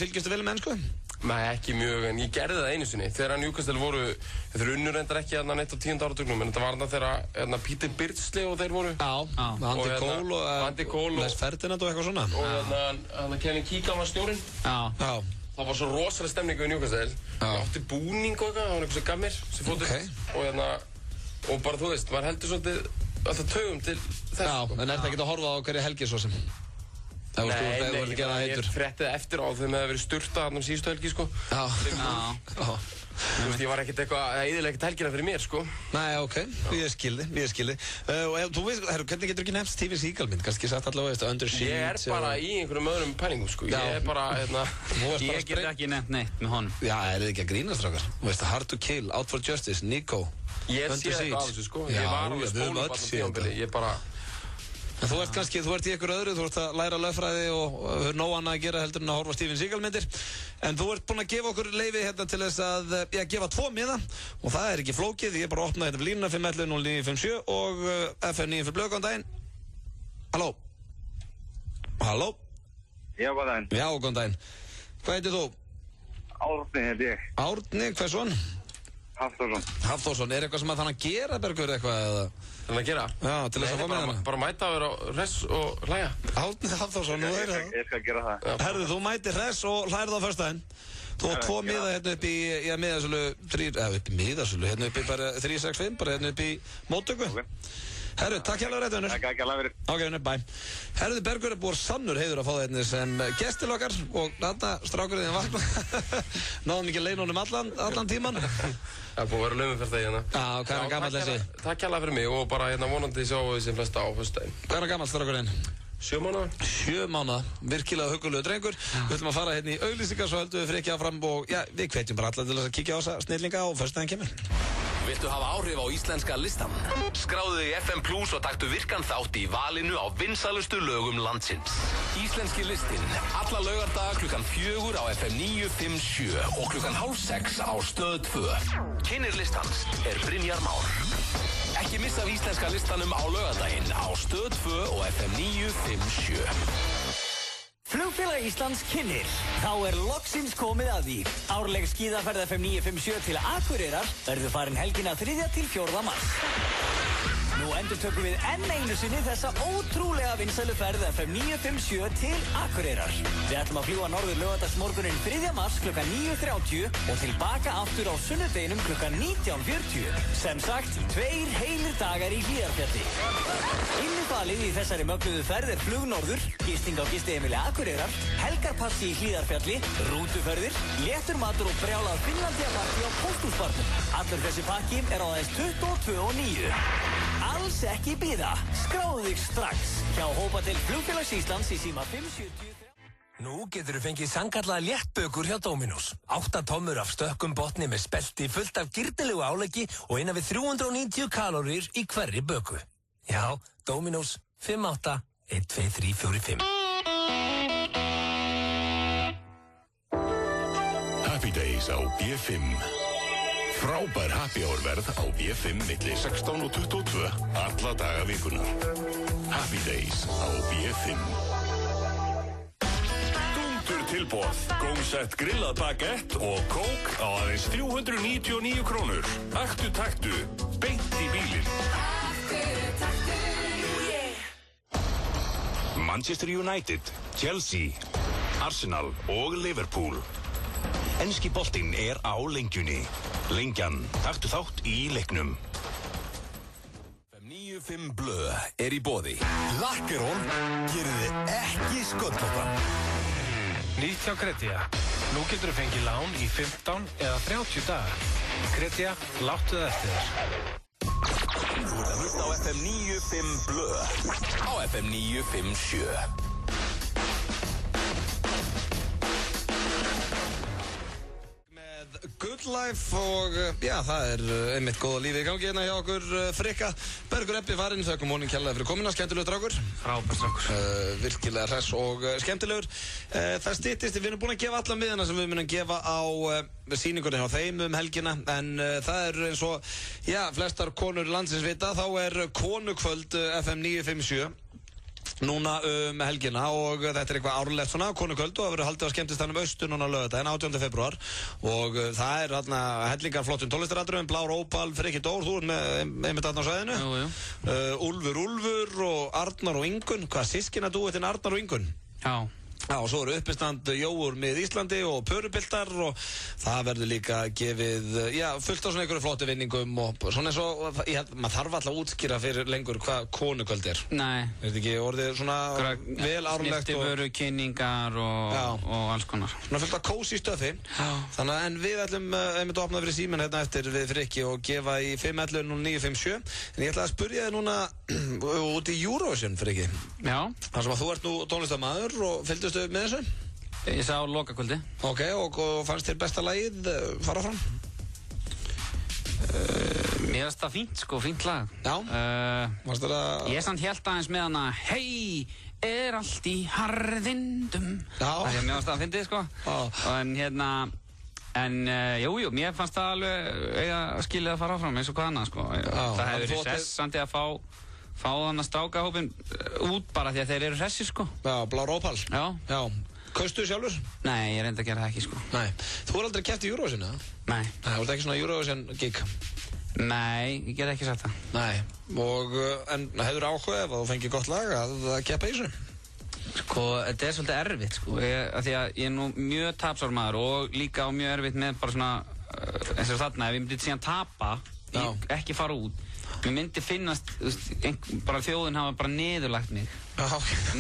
Fylgistu vel með mennsku? Nei, ekki mjög, en ég gerði það einu sinni. Þegar Newcastle voru, þeir unnur reyndar ekki hérna neitt á 10. áratugnum, en þetta var þegar Peter Beardsley og þeir voru. Já, Andy Cole og Les Ferdinand og eitthvað svona. Og hérna Kevin Keegan var stjórinn. Já. Það var svo rosalega stemning við Newcastle. Ég átti búning og eitthvað, það var eitthvað sem gaf mér, sem fóttur. Og bara þú veist, maður heldur svolítið alltaf taugum til þess. Já, en er það ekki að horfa á hverju helgi svo sem? Nei, ég frétti það eftir á þegar það hefði verið sturtað hann síðustu helgi, sko. Já. Þú veist, ég var ekkert eitthvað, það eðilega ekkert helgina fyrir mér, sko. Nei, ok, ég skildi. Og þú veist, hvernig getur ekki nefnt Steven Seagal mynd? Kannski sagt allavega, veist, Under Siege. Ég er bara í einhverjum öðrum pælingum, sko. Ég er bara, Ég get ekki nefnt neitt með honum. Já, er þið ekki að grínast, strákar? Þú veist, Hard to Kill, Out for Justice, Nico, Under Siege. Ég sé eitthvað af þessu, sko. Ég var alveg spólum tímabili, ég bara... En þú ert í ykkur öðru, þú ert að læra lögfræði og hefur nóg annað að gera heldur en að horfa Steven Seagal myndir. En þú ert búinn að gefa okkur leyfi hérna til þess að gefa 2 miða og það er ekki flókið, ég er bara að opna hérna línuna 511-0957 og FM 95 blöð, góðan daginn. Halló? Halló? Já, góðan daginn. Já, góðan daginn. Hvað heitir þú? Árni heiti ég. Árni, hvað svon? Hafþórsson. Hafþórsson, er eitthvað sem að þannig að gera, Bergur, eitthvað eða? Þannig að gera? Já, til þess að fá með hana. Bara mæta að vera hress og hlæja. Árni Hafþórsson, nú er það. Ég skal gera það. Herðu, þú mætir hress og hlærið á föstudaginn. Þú átt 2 miða hérna upp í, miðasölu 3, upp í miðasölu, hérna upp í bara 365, bara hérna upp í móttöku. Herru, takk hérlega rétt, Unnur. Takk hérlega fyrir. Ok, Unnur, bye. Herruði, Bergur búið sannur heiður að fá þetta sem gestil okkar og þarna strákurinn vakna. Náðum ekki leið honum allan tíman. Það er búið að vera laumuferð það hérna. Já, hvað er gamall þessi? Takk hérlega fyrir mig og bara hérna vonandi sjá þessi flesta á föstudaginn. Hvað er gamall strákurinn? 7 mánaða. 7 mánaða, virkilega huggulegu drengur. Við ætlum að fara hérna í auglýsingar, svo höldum við Frikki áfram og já, við hvetjum bara alla til að kíkja á þessa snillinga og föstudaginn kemur. Viltu hafa áhrif á íslenska listan? Skráðu þig í FM Plus og taktu virkan þátt í valinu á vinsælustu lögum landsins. Íslenski listinn, alla laugardaga klukkan 4 á FM 957 og klukkan 5:30 á Stöð 2. Kynnir listans er Brynjar Már. Ekki missa af íslenska listanum á laugardaginn á Stöð 2 og FM 957. Flugfélag Íslands kynnir. Þá er loksins komið að því. Árleg skíðaferð FM 957 til Akureyrar verður farin helgina 3. til 4. mars. Nú endurtökum við enn einu sinni þessa ótrúlega vinsælu ferð FM 957 til Akureyrar. Við ætlum að fljúga norður laugardagsmorguninn 3. mars klukkan 9:30 og tilbaka aftur á sunnudeginum klukkan 19:40. Sem sagt, 2 heilir dagar í Hlíðarfjalli. Innifalið í þessari mögnuðu ferð er flug norður, gisting á gistiheimili Akureyrar, helgarpassi í Hlíðarfjalli, rútuferðir, léttur matur og brjálað Finnlandiaparti á Pósthúsbarnum. Allur þessi pakki er á aðeins 22,9. Alls ekki bíða. Skráðu þig strax hjá Hópadel Flugfélags Íslands í síma 570. Nú getur þú fengið sannkallaða léttbökur hjá Dominos. 8 tommur af stökkum botni með spelti fullt af girnilegu áleggi og innan við 390 kalórir í hverri böku. Já, Dominos 58 12345. Happy Days á B5. Frábær happy hour verð á B5 milli 16 og 22 alla daga vikunar. Happy Days á B5. Dúndur tilboð, gómsett grillað bagett og kók á aðeins 399 krónur. Aktu taktu, beint í bílinn. Manchester United, Chelsea, Arsenal og Liverpool. Enski boltinn er á lengjunni. Lengjan, taktu þátt í leiknum. FM 95 Blö er í boði. Lakkerón gerir þið ekki sköllóttan. Nýtt hjá Kretia. Nú getur þú fengið lán í 15 eða 30 daga. Kretia, láttu það eftir þér. Þú ert að hlusta á FM 95 Blö á FM 957. Good Life og já, það er einmitt góða lífi í gangi hérna hjá okkur Frikka. Bergur Ebbi farinn, þökkum honum kærlega fyrir komuna, skemmtilegur strákur. Frábær strákur. Virkilega hress og skemmtilegur. Það styttist, við erum búin að gefa alla miðana sem við munum gefa á sýningunni hjá þeim helgina, en það er eins og, já, flestar konur landsins vita, þá er konukvöld FM 957. Núna helgina og þetta er eitthvað árlegt svona konukvöld og það verður haldið á skemmtistanum Austur núna lögadaginn 18. febrúar og það er þarna hellingar flottum tónlistaratriðum, Blár Ópal, Frikki Dór, þú ert með einmitt þarna á svæðinu. Úlfur og Arnar og Ingunn, hvað sískina duettinn Arnar og Ingunn? Já. Já, og svo eru uppistand Jóur með Íslandi og Pörupiltar og það verður líka gefið, já, fullt á svona einhverju flottu vinningum og svona eins og, maður þarf alltaf að útskýra fyrir lengur hvað konukvöld er. Nei. Er þetta ekki orðið svona vel árlegt og... Snirtiföru, kynningar og alls konar. Svona fullt af kósí stöfi. Já. Þannig að, en við ætlum einmitt að opna fyrir síman hérna eftir við Frikki og gefa í 511 og 957. En ég ætla að spyrja þig núna út í Eurovision, Frikki. Já. Þar sem að þú ert nú tónlistarmaður og fylgdustu með þessu? Ég sá lokakvöldi. Ok, og fannst þér besta lagið fara fram? Mér finnst það fínt, sko, fínt lag. Já. Varst það að... Ég samt hélt aðeins með hana, hei, er allt í harðindum. Já. Það er mér finnst það að fyndið, sko. Já. En hérna, jú, mér fannst það alveg eiga skilið að fara áfram eins og hvað annað, sko. Já. Það hefur verið stress samt í að fá þann að strákahópinn út bara því að þeir eru hressir, sko. Já, Blár Ópal. Já. Já. Kaustu þið sjálfur? Nei, ég reyndi að gera það ekki, sko. Nei. Þú er aldrei keppt í Eurovision, eða? Nei. Nei, þú ert ekki svona Eurovision gig? Nei, ég get ekki sagt það. Nei. Og, en hefur áhuga ef þú fengir gott lag að keppa í þessu? Sko, þetta er svolítið erfitt, sko. Af því að ég er nú mjög tapsár maður og líka mjög erfitt með bara svona, eins og þarna, ef ég myndi síðan tapa ekki fara út. Mér myndi finnast, bara þjóðin hafa bara niðurlagt mig. Mér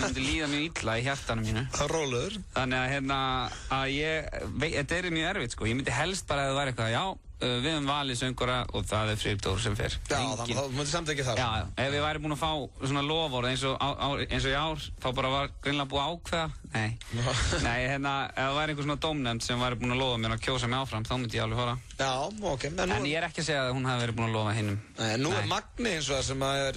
myndi líða mjög illa í hjartanum mínu. Rólegur. Þannig að þetta er mjög erfitt, sko. Ég myndi helst bara að það væri eitthvað, já, við höfum valið söngvara og það er Friðrik Dór sem fer. Já, þannig að þú myndir samt ekki það. Já, ef við væri búin að fá svona loforð eins og í ár, þá bara var greinilega búið að ákveða. Nei, ef það væri einhver svona dómnefnd sem væri búin að lofa mér að kjósa mig áfram, þá myndi ég alveg fara. Já, ok. En ég er ekki að segja að hún hafi verið búin að lofa hinnum. Nú er Magni eins og það sem er,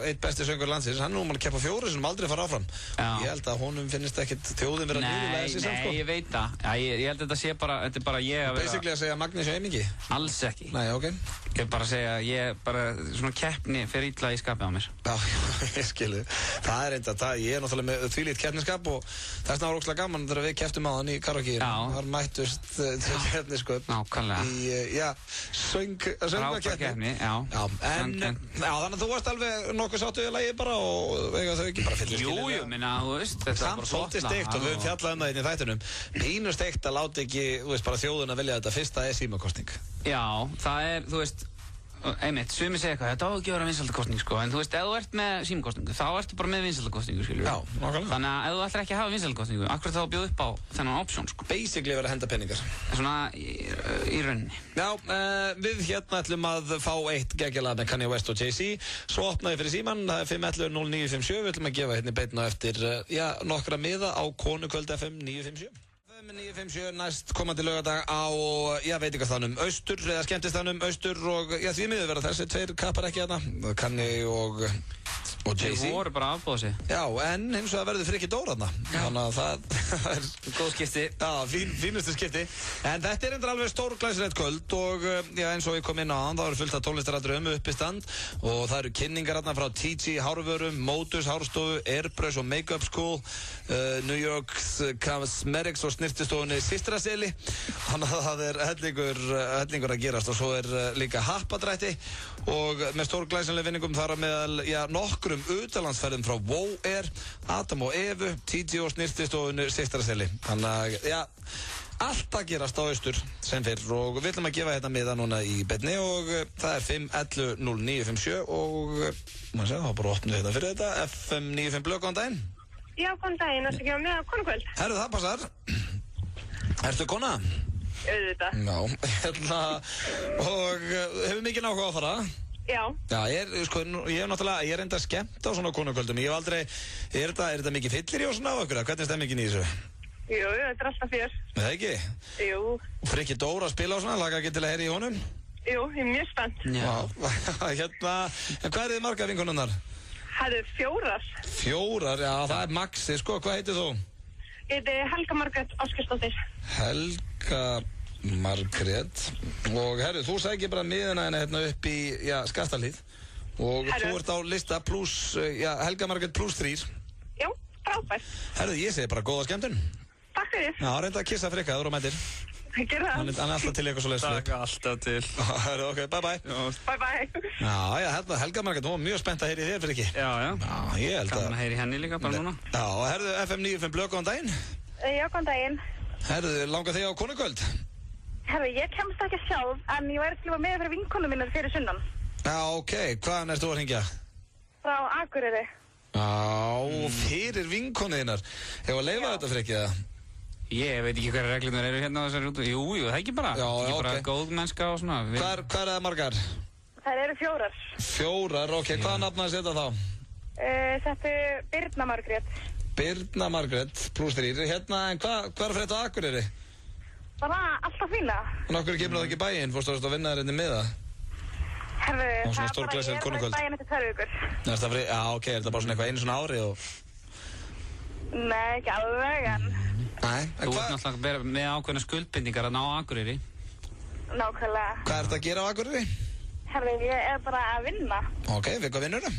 eitt besti söngur landsins, hann er nú mann að keppa 4 sem aldrei fara áfram. Ég held að honum finnst ekkit þjóðin vera niðurlega þessi samt, sko. Nei, ég veit það. Ég held að þetta sé bara, þetta er bara ég að vera... Basically að segja Magni sé eimingi? Alls ekki. Nei, ok. Ég bara að segja, svona keppni fer illa í skapið á mér. Já, ég skilu. Það er enda, ég er náttúrulega með þvílíkt keppniskap og þess vegna var ógeðslega gaman þegar við kepptum á hann í karaoke-inu. Þar mættust til keppnisköp. Nákvæmlega. Söngvakeppni. Þannig að þú varst alveg nokkuð sáttu í lagi bara og eiga þau ekki bara fyllir skilja. Jú, minna, þú veist, þetta var bara svolítið steikt og við höfum fjallað það inn í þættunum. Pínu steikt að láta ekki, þú veist, bara þjóðuna velja þetta fyrsta símakosning. Já, það er, þú veist, einmitt, sumir segja eitthvað, þetta á ekki að vera vinsældakosning, sko, en þú veist, ef þú ert með símakosningu, þá ertu bara með vinsældakosningu, skiljum. Já, nákvæmlega. Þannig að ef þú ætlar ekki að hafa vinsældakosningu, akkur þá að bjóða upp á þennan option, sko. Basically verið að henda peningar. Svona í rauninni. Já, við hérna ætlum að fá eitt geggjalag með Kanye West og Jay-Z. Svo opnaði fyrir síman, það er 511-0957, við ætlum að gefa hérna beina eftir, nokkra miða á Konukvöld FM 957. 957 næst komandi laugardag á veitingastaðnum Austur eða skemmtistaðnum Austur og því miður verða þessi tveir kappar ekki hérna Kanye og Jay-Z. Þeir voru bara afbóða sig. Já, en hins vegar verður Frikki Dór þarna. Þannig að það er góð skipti. Já, fínustu skipti. En þetta er endur alveg stórglæsilegt kvöld og eins og ég kom inn á hann, þá eru fullt af tónlistaratriðum uppistand og það eru kynningar hérna frá TG Hárvörum, Modus Hárstofu, Airbrush og Makeup School, New York's Cosmetics og snirtistofunni Systraseli. Þannig að það er hellingur að gerast og svo er líka happadrætti og með stórglæsileg vinningum þar að meðal nokkrum utanlandsferðum frá Wow Air, Adam og Evu, TG og snirtistofunni Systraseli. Þannig að allt að gerast á Austur sem fyrr og við ætlum að gefa hérna miða núna í beinni og það er 511-0957 og maður segja, þá bara opnum við hérna fyrir þetta FM 95 Blöð, góðan daginn. Já, góðan daginn, það er ekki á með á Konukvöld. Herru, það passar. Ertu kona? Auðvitað. Já, og hefur mikið náhuga á að fara? Já. Já, ég er enda skemmt á svona Konukvöldum. Ég hef aldrei, er þetta mikið fyllir í og svona á okkur? Hvernig er stemmingin í þessu? Jú, þetta er alltaf fjör. Það ekki? Jú. Frikki Dór að spila á svona, laka ekki til að heyra í honum? Jú, ég er mjög spennt. Já. En hvað er þið marga vinkonunnar? Það eru 4. 4, já, það er maxi, sko. Hvað heitir þú? Ég heiti Helga Margrét Ásgeirsdóttir. Helga Margrét. Og herru, þú sækir bara miðina hérna upp í, Skaftahlíð. Og þú ert á lista pluss, Helga Margrét pluss 3. Já, frábært. Herru, ég segi bara góða skemmtun. Takk fyrir. Já, reynda að kissa Frikka, þú eru mættir. Ég ger það. Hann er alltaf til eitthvað svo leiðslu. Takk, alltaf til. Herru, ok, bye bye. Bye bye. Já, Helga Margrét, hún var mjög spennt að heyri þér, Frikki. Já. Já, ég held að... Gaman að heyri henni líka, bara núna. Já, og herru, FM 95 Blöð, góðan daginn. Já, góðan daginn. Herru, langar þig á Konukvöld? Herru, ég kemst ekki sjálf, en ég væri til að með fyrir vinkonum minnar fyrir sunnan. Já, ok, hvaðan ert þú að hringja? Frá Akureyri. Já, fyrir vinkonuðinnar. Hefur að leyfa þetta, Frikki, eða? Ég veit ekki hverja reglunar eru hérna á þessari rútu. Jú, það er ekki bara. Já, ekki bara góð mennska og svona. Hvað er það margar? Það eru 4. 4, ok. Hvaða nafn að setja þá? Settu Birna Margrét. Birna Margrét, pluss 3. Hérna, en hvað er fyrir þetta á Akureyri? Bara alltaf fína. En okkur kemur það ekki í bæinn? Fórstu að vinna þér inni með það? Herru, það er bara ég er í bæinn eftir 2 vikur. Já, ok, er þetta bara svona eitthvað einu svona ári og... Nei, ekki alveg, en... Nei, Þú ert náttúrulega með ákveðna skuldbindingar að ná á Akureyri. Nákvæmlega. Hvað er þetta að gera á Akureyri? Herru, ég er bara að vinna. Ok, við hvað vinnur það?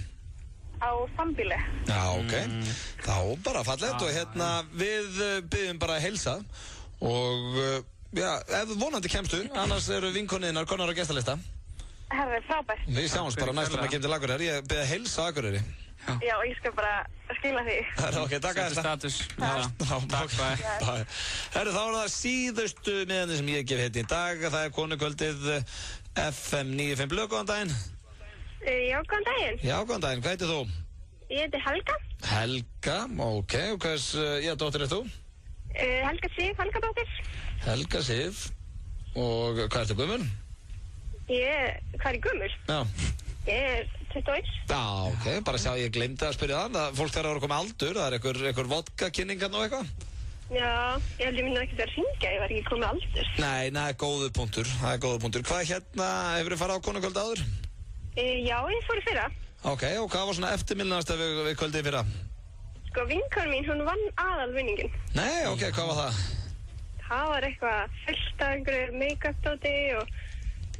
Á sambíli. Já, ok. Þá bara fallegt og hérna við byggjum bara að heilsa og ef vonandi kemstu, annars eru vinkonniðinnar konar á gestalista. Herru, frábært. Við sjáumst bara næstum að kemur til Akureyri. Ég byrja að heilsa Akureyri. Já, ég skal bara skila því. Ok, takk að þetta. Takk, bye. Herru, þá er það síðustu miðanir sem ég gef hérna í dag. Það er Konukvöldið FM 95 Blöð, góðan daginn. Já, góðan daginn. Já, góðan daginn, hvað heitir þú? Ég heiti Helga. Helga, ok, og hvers, dóttir er þú? Helga Sif, Helgadóttir. Helga Sif, og hvað ertu gömul? Hvað er ég gömul? Já. Ég 21. Já, ok, bara sjá, ég glemdi að spyrja það, fólk þegar það eru komið aldur, það er einhver vodka-kynningan og eitthvað? Já, ég held ég myndi ekki að hringja, ég var ekki komið aldur. Nei, góður punktur, það er góður punktur. Hvað hefur þið farið á konukvöld áður? Já, ég fór í fyrra. Ok, og hvað var svona eftirminnilegast við kvöldið í fyrra? Sko, vinkona mín, hún vann aðalvinningin. Nei, ok, hvað var það? Það var eitthvað fullt af einhverju make-up-dóti og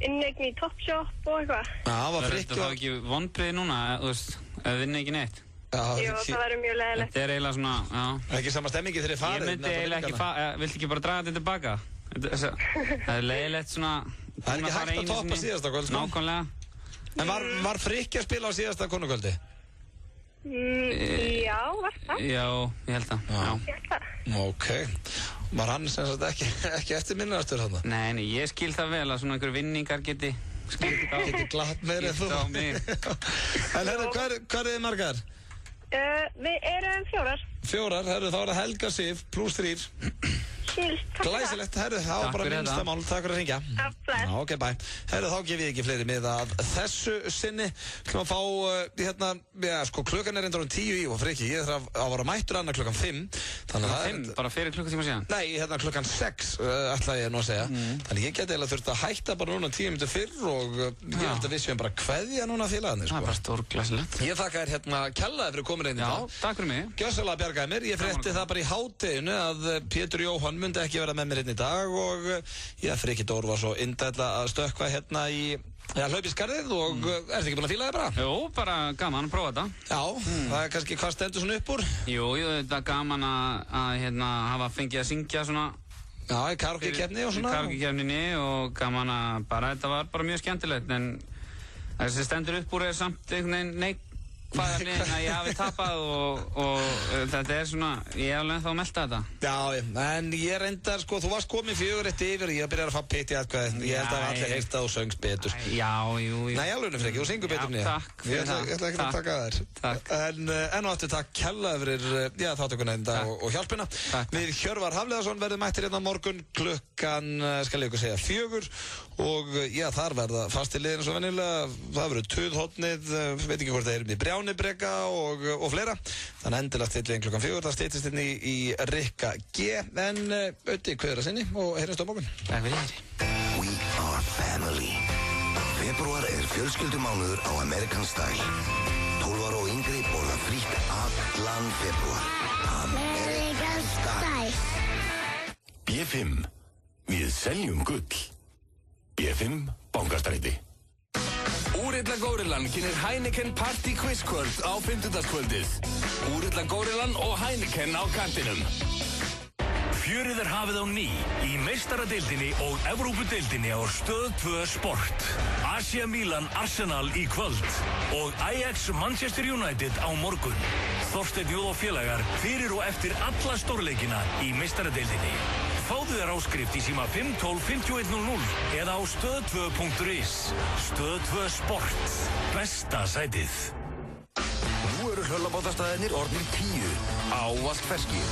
innegni í Topshop og eitthvað. Já, það var frikk. Það var ekki vonbrið núna, þú veist, að vinna ekki neitt. Jú, það var mjög leiðilegt. Þetta er eiginlega svona, já. Ekki sama stemmingi þegar þið farið. Ég myndi eiginlega ekki viltu ekki bara draga þetta tilbaka? Það er leiðilegt svona. Það er ekki hægt að toppa síðasta kvöld, sko. Nákvæmlega. En var frikki að spila á síðasta konukvöldi? Já, var það? Já, ég held það. Ég held það. Ok. Var hann sem sagt ekki eftirminnilegastur þarna? Nei, ég skil það vel að svona einhver vinningar geti glatt meira en þú. Skipt á mig. En herru, hvað er þið margar? Við erum 4. 4, herru, þá er það Helga Sif, +3. Glæsilegt, herru, það var bara minnsta mál, takk fyrir að ringja. Já, ok, bye. Herru, þá gef ég ekki fleiri miða að þessu sinni. Klum að fá, klukkan er endur 10 og friki, ég þarf að vara mættur annað klukkan 5. Þannig að 5, bara fyrir klukkutíma síðan? Nei, klukkan 6 ætla ég nú að segja. Þannig ég geti eiginlega þurft að hætta bara núna 10 minútur fyrr og ég held að við séum bara kveðja núna félagarnir, sko. Það er bara stórglæsilegt. Ég þakka þér kjallaði fyrir komin inn í dag. Já, takk fyrir mig. Gjörsamlega bjargaði mér. Ég frétti það bara í hádeginu að Pétur Jóhann myndi ekki vera með mér hérna í dag og Frikki Dór var svo indælla að stökkva hérna í hlaupiskarðið og ertu ekki búin að fíla þig bara? Jú, bara gaman að prófa þetta. Já, það er kannski hvað stendur svona upp úr? Jú, þetta er gaman að hafa fengið að syngja svona. Já, í karaoke-keppni og svona. Í karaoke-keppninni og gaman að þetta var bara mjög skemmtilegt en það sem stendur upp úr er samt einhvern veginn neikvæðarni að ég hafi tapað og þetta er svona, ég hef alveg þá að melta þetta. Já, en ég reyndar, sko, þú varst komið 4-1 yfir, ég byrjar að fá pitt í atkvæði, ég held að allir heyrst að þú söngst betur. Já, jú. Nei, alveg Frikki, þú syngur betur nýja. Takk fyrir það. Ég ætla ekki að taka þér. Takk. En áttu takk kærlega fyrir þáttökuna í dag og hjálpina. Við Hjörvar Hafliðarsson verðum mættir hérna morgun klukkan, skal ég ykkur segja, 4 og þar verða fastir liðin svo venjulega, það verður Tuðhotnið, veit ekki hvort það er í Brjánibreka og fleira. Þannig endilega stillin klukkan 4, það stýttist inn í Rikka G. En Öddi, hvað er að sinni og heyrjumst á morgun. Takk fyrir þér. We are family. Febrúar er fjölskyldumánuður á American Style. 12 ára og yngri borða frítt allan febrúar. American Style. B5. Við seljum gull. B5 Bankastræti. Úrilla Górillan kynir Heineken Party Quizkvöld á 50-dagskvöldið. Úrilla Górillan og Heineken á kantinum. Fjörið er hafið á ný í meistaradeildinni og Evrópudeildinni á Stöð 2 Sport. AC Milan Arsenal í kvöld og Ajax Manchester United á morgun. Þorsteinn Jóð og félagar fyrir og eftir alla stórleikina í meistaradeildinni. Fáðu þér áskrift í síma 512-5100 eða á stöð2.is. Stöð 2 Sport. Besta sætið. Nú eru hlöllabátastæðinir orðnir 10. Ávallt ferskir.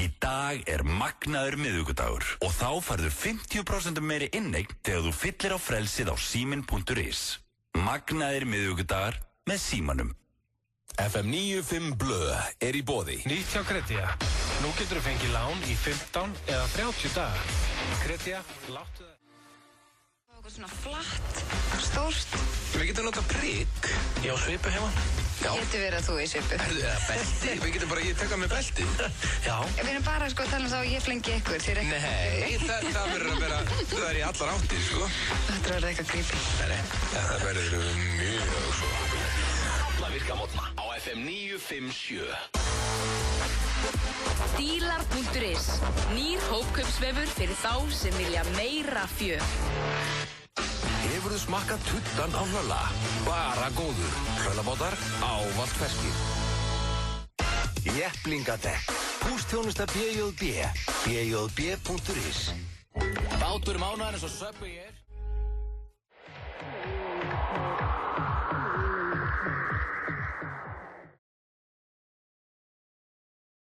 Í dag er magnaður miðvikudagur og þá færðu 50% meiri inneign þegar þú fyllir á frelsið á símin.is. Magnaður miðvikudagar með símanum. FM 95 Blöð er í boði. Nýtt hjá Kredía. Nú getur þú fengið lán í 15 eða 30 daga. Kredía, láttu það. Okkur svona flatt, stórt. Við getum notað prigg. Ég á svipu heima. Já. Getur verið að þú í svipu. Belti, við getum bara, ég tekka með beltið. Já. Við erum bara að tala um það og ég flengi ykkur, þér ekki. Nei, það verður að vera, það er í allar áttir, sko. Þetta verður eitthvað creepy. Nei, það verður mjög svo. Alla virka mótna á FM 957. Dílar.is. Nýr hópkaupsvefur fyrir þá sem vilja meira fjör. Hefurðu smakkað tuttan á hlölla? Bara góður. Hlöllabátar ávallt ferskir. Jepplingadekk. Pústþjónusta BJB. BJB.is. Bátur mánaðarins og Subway er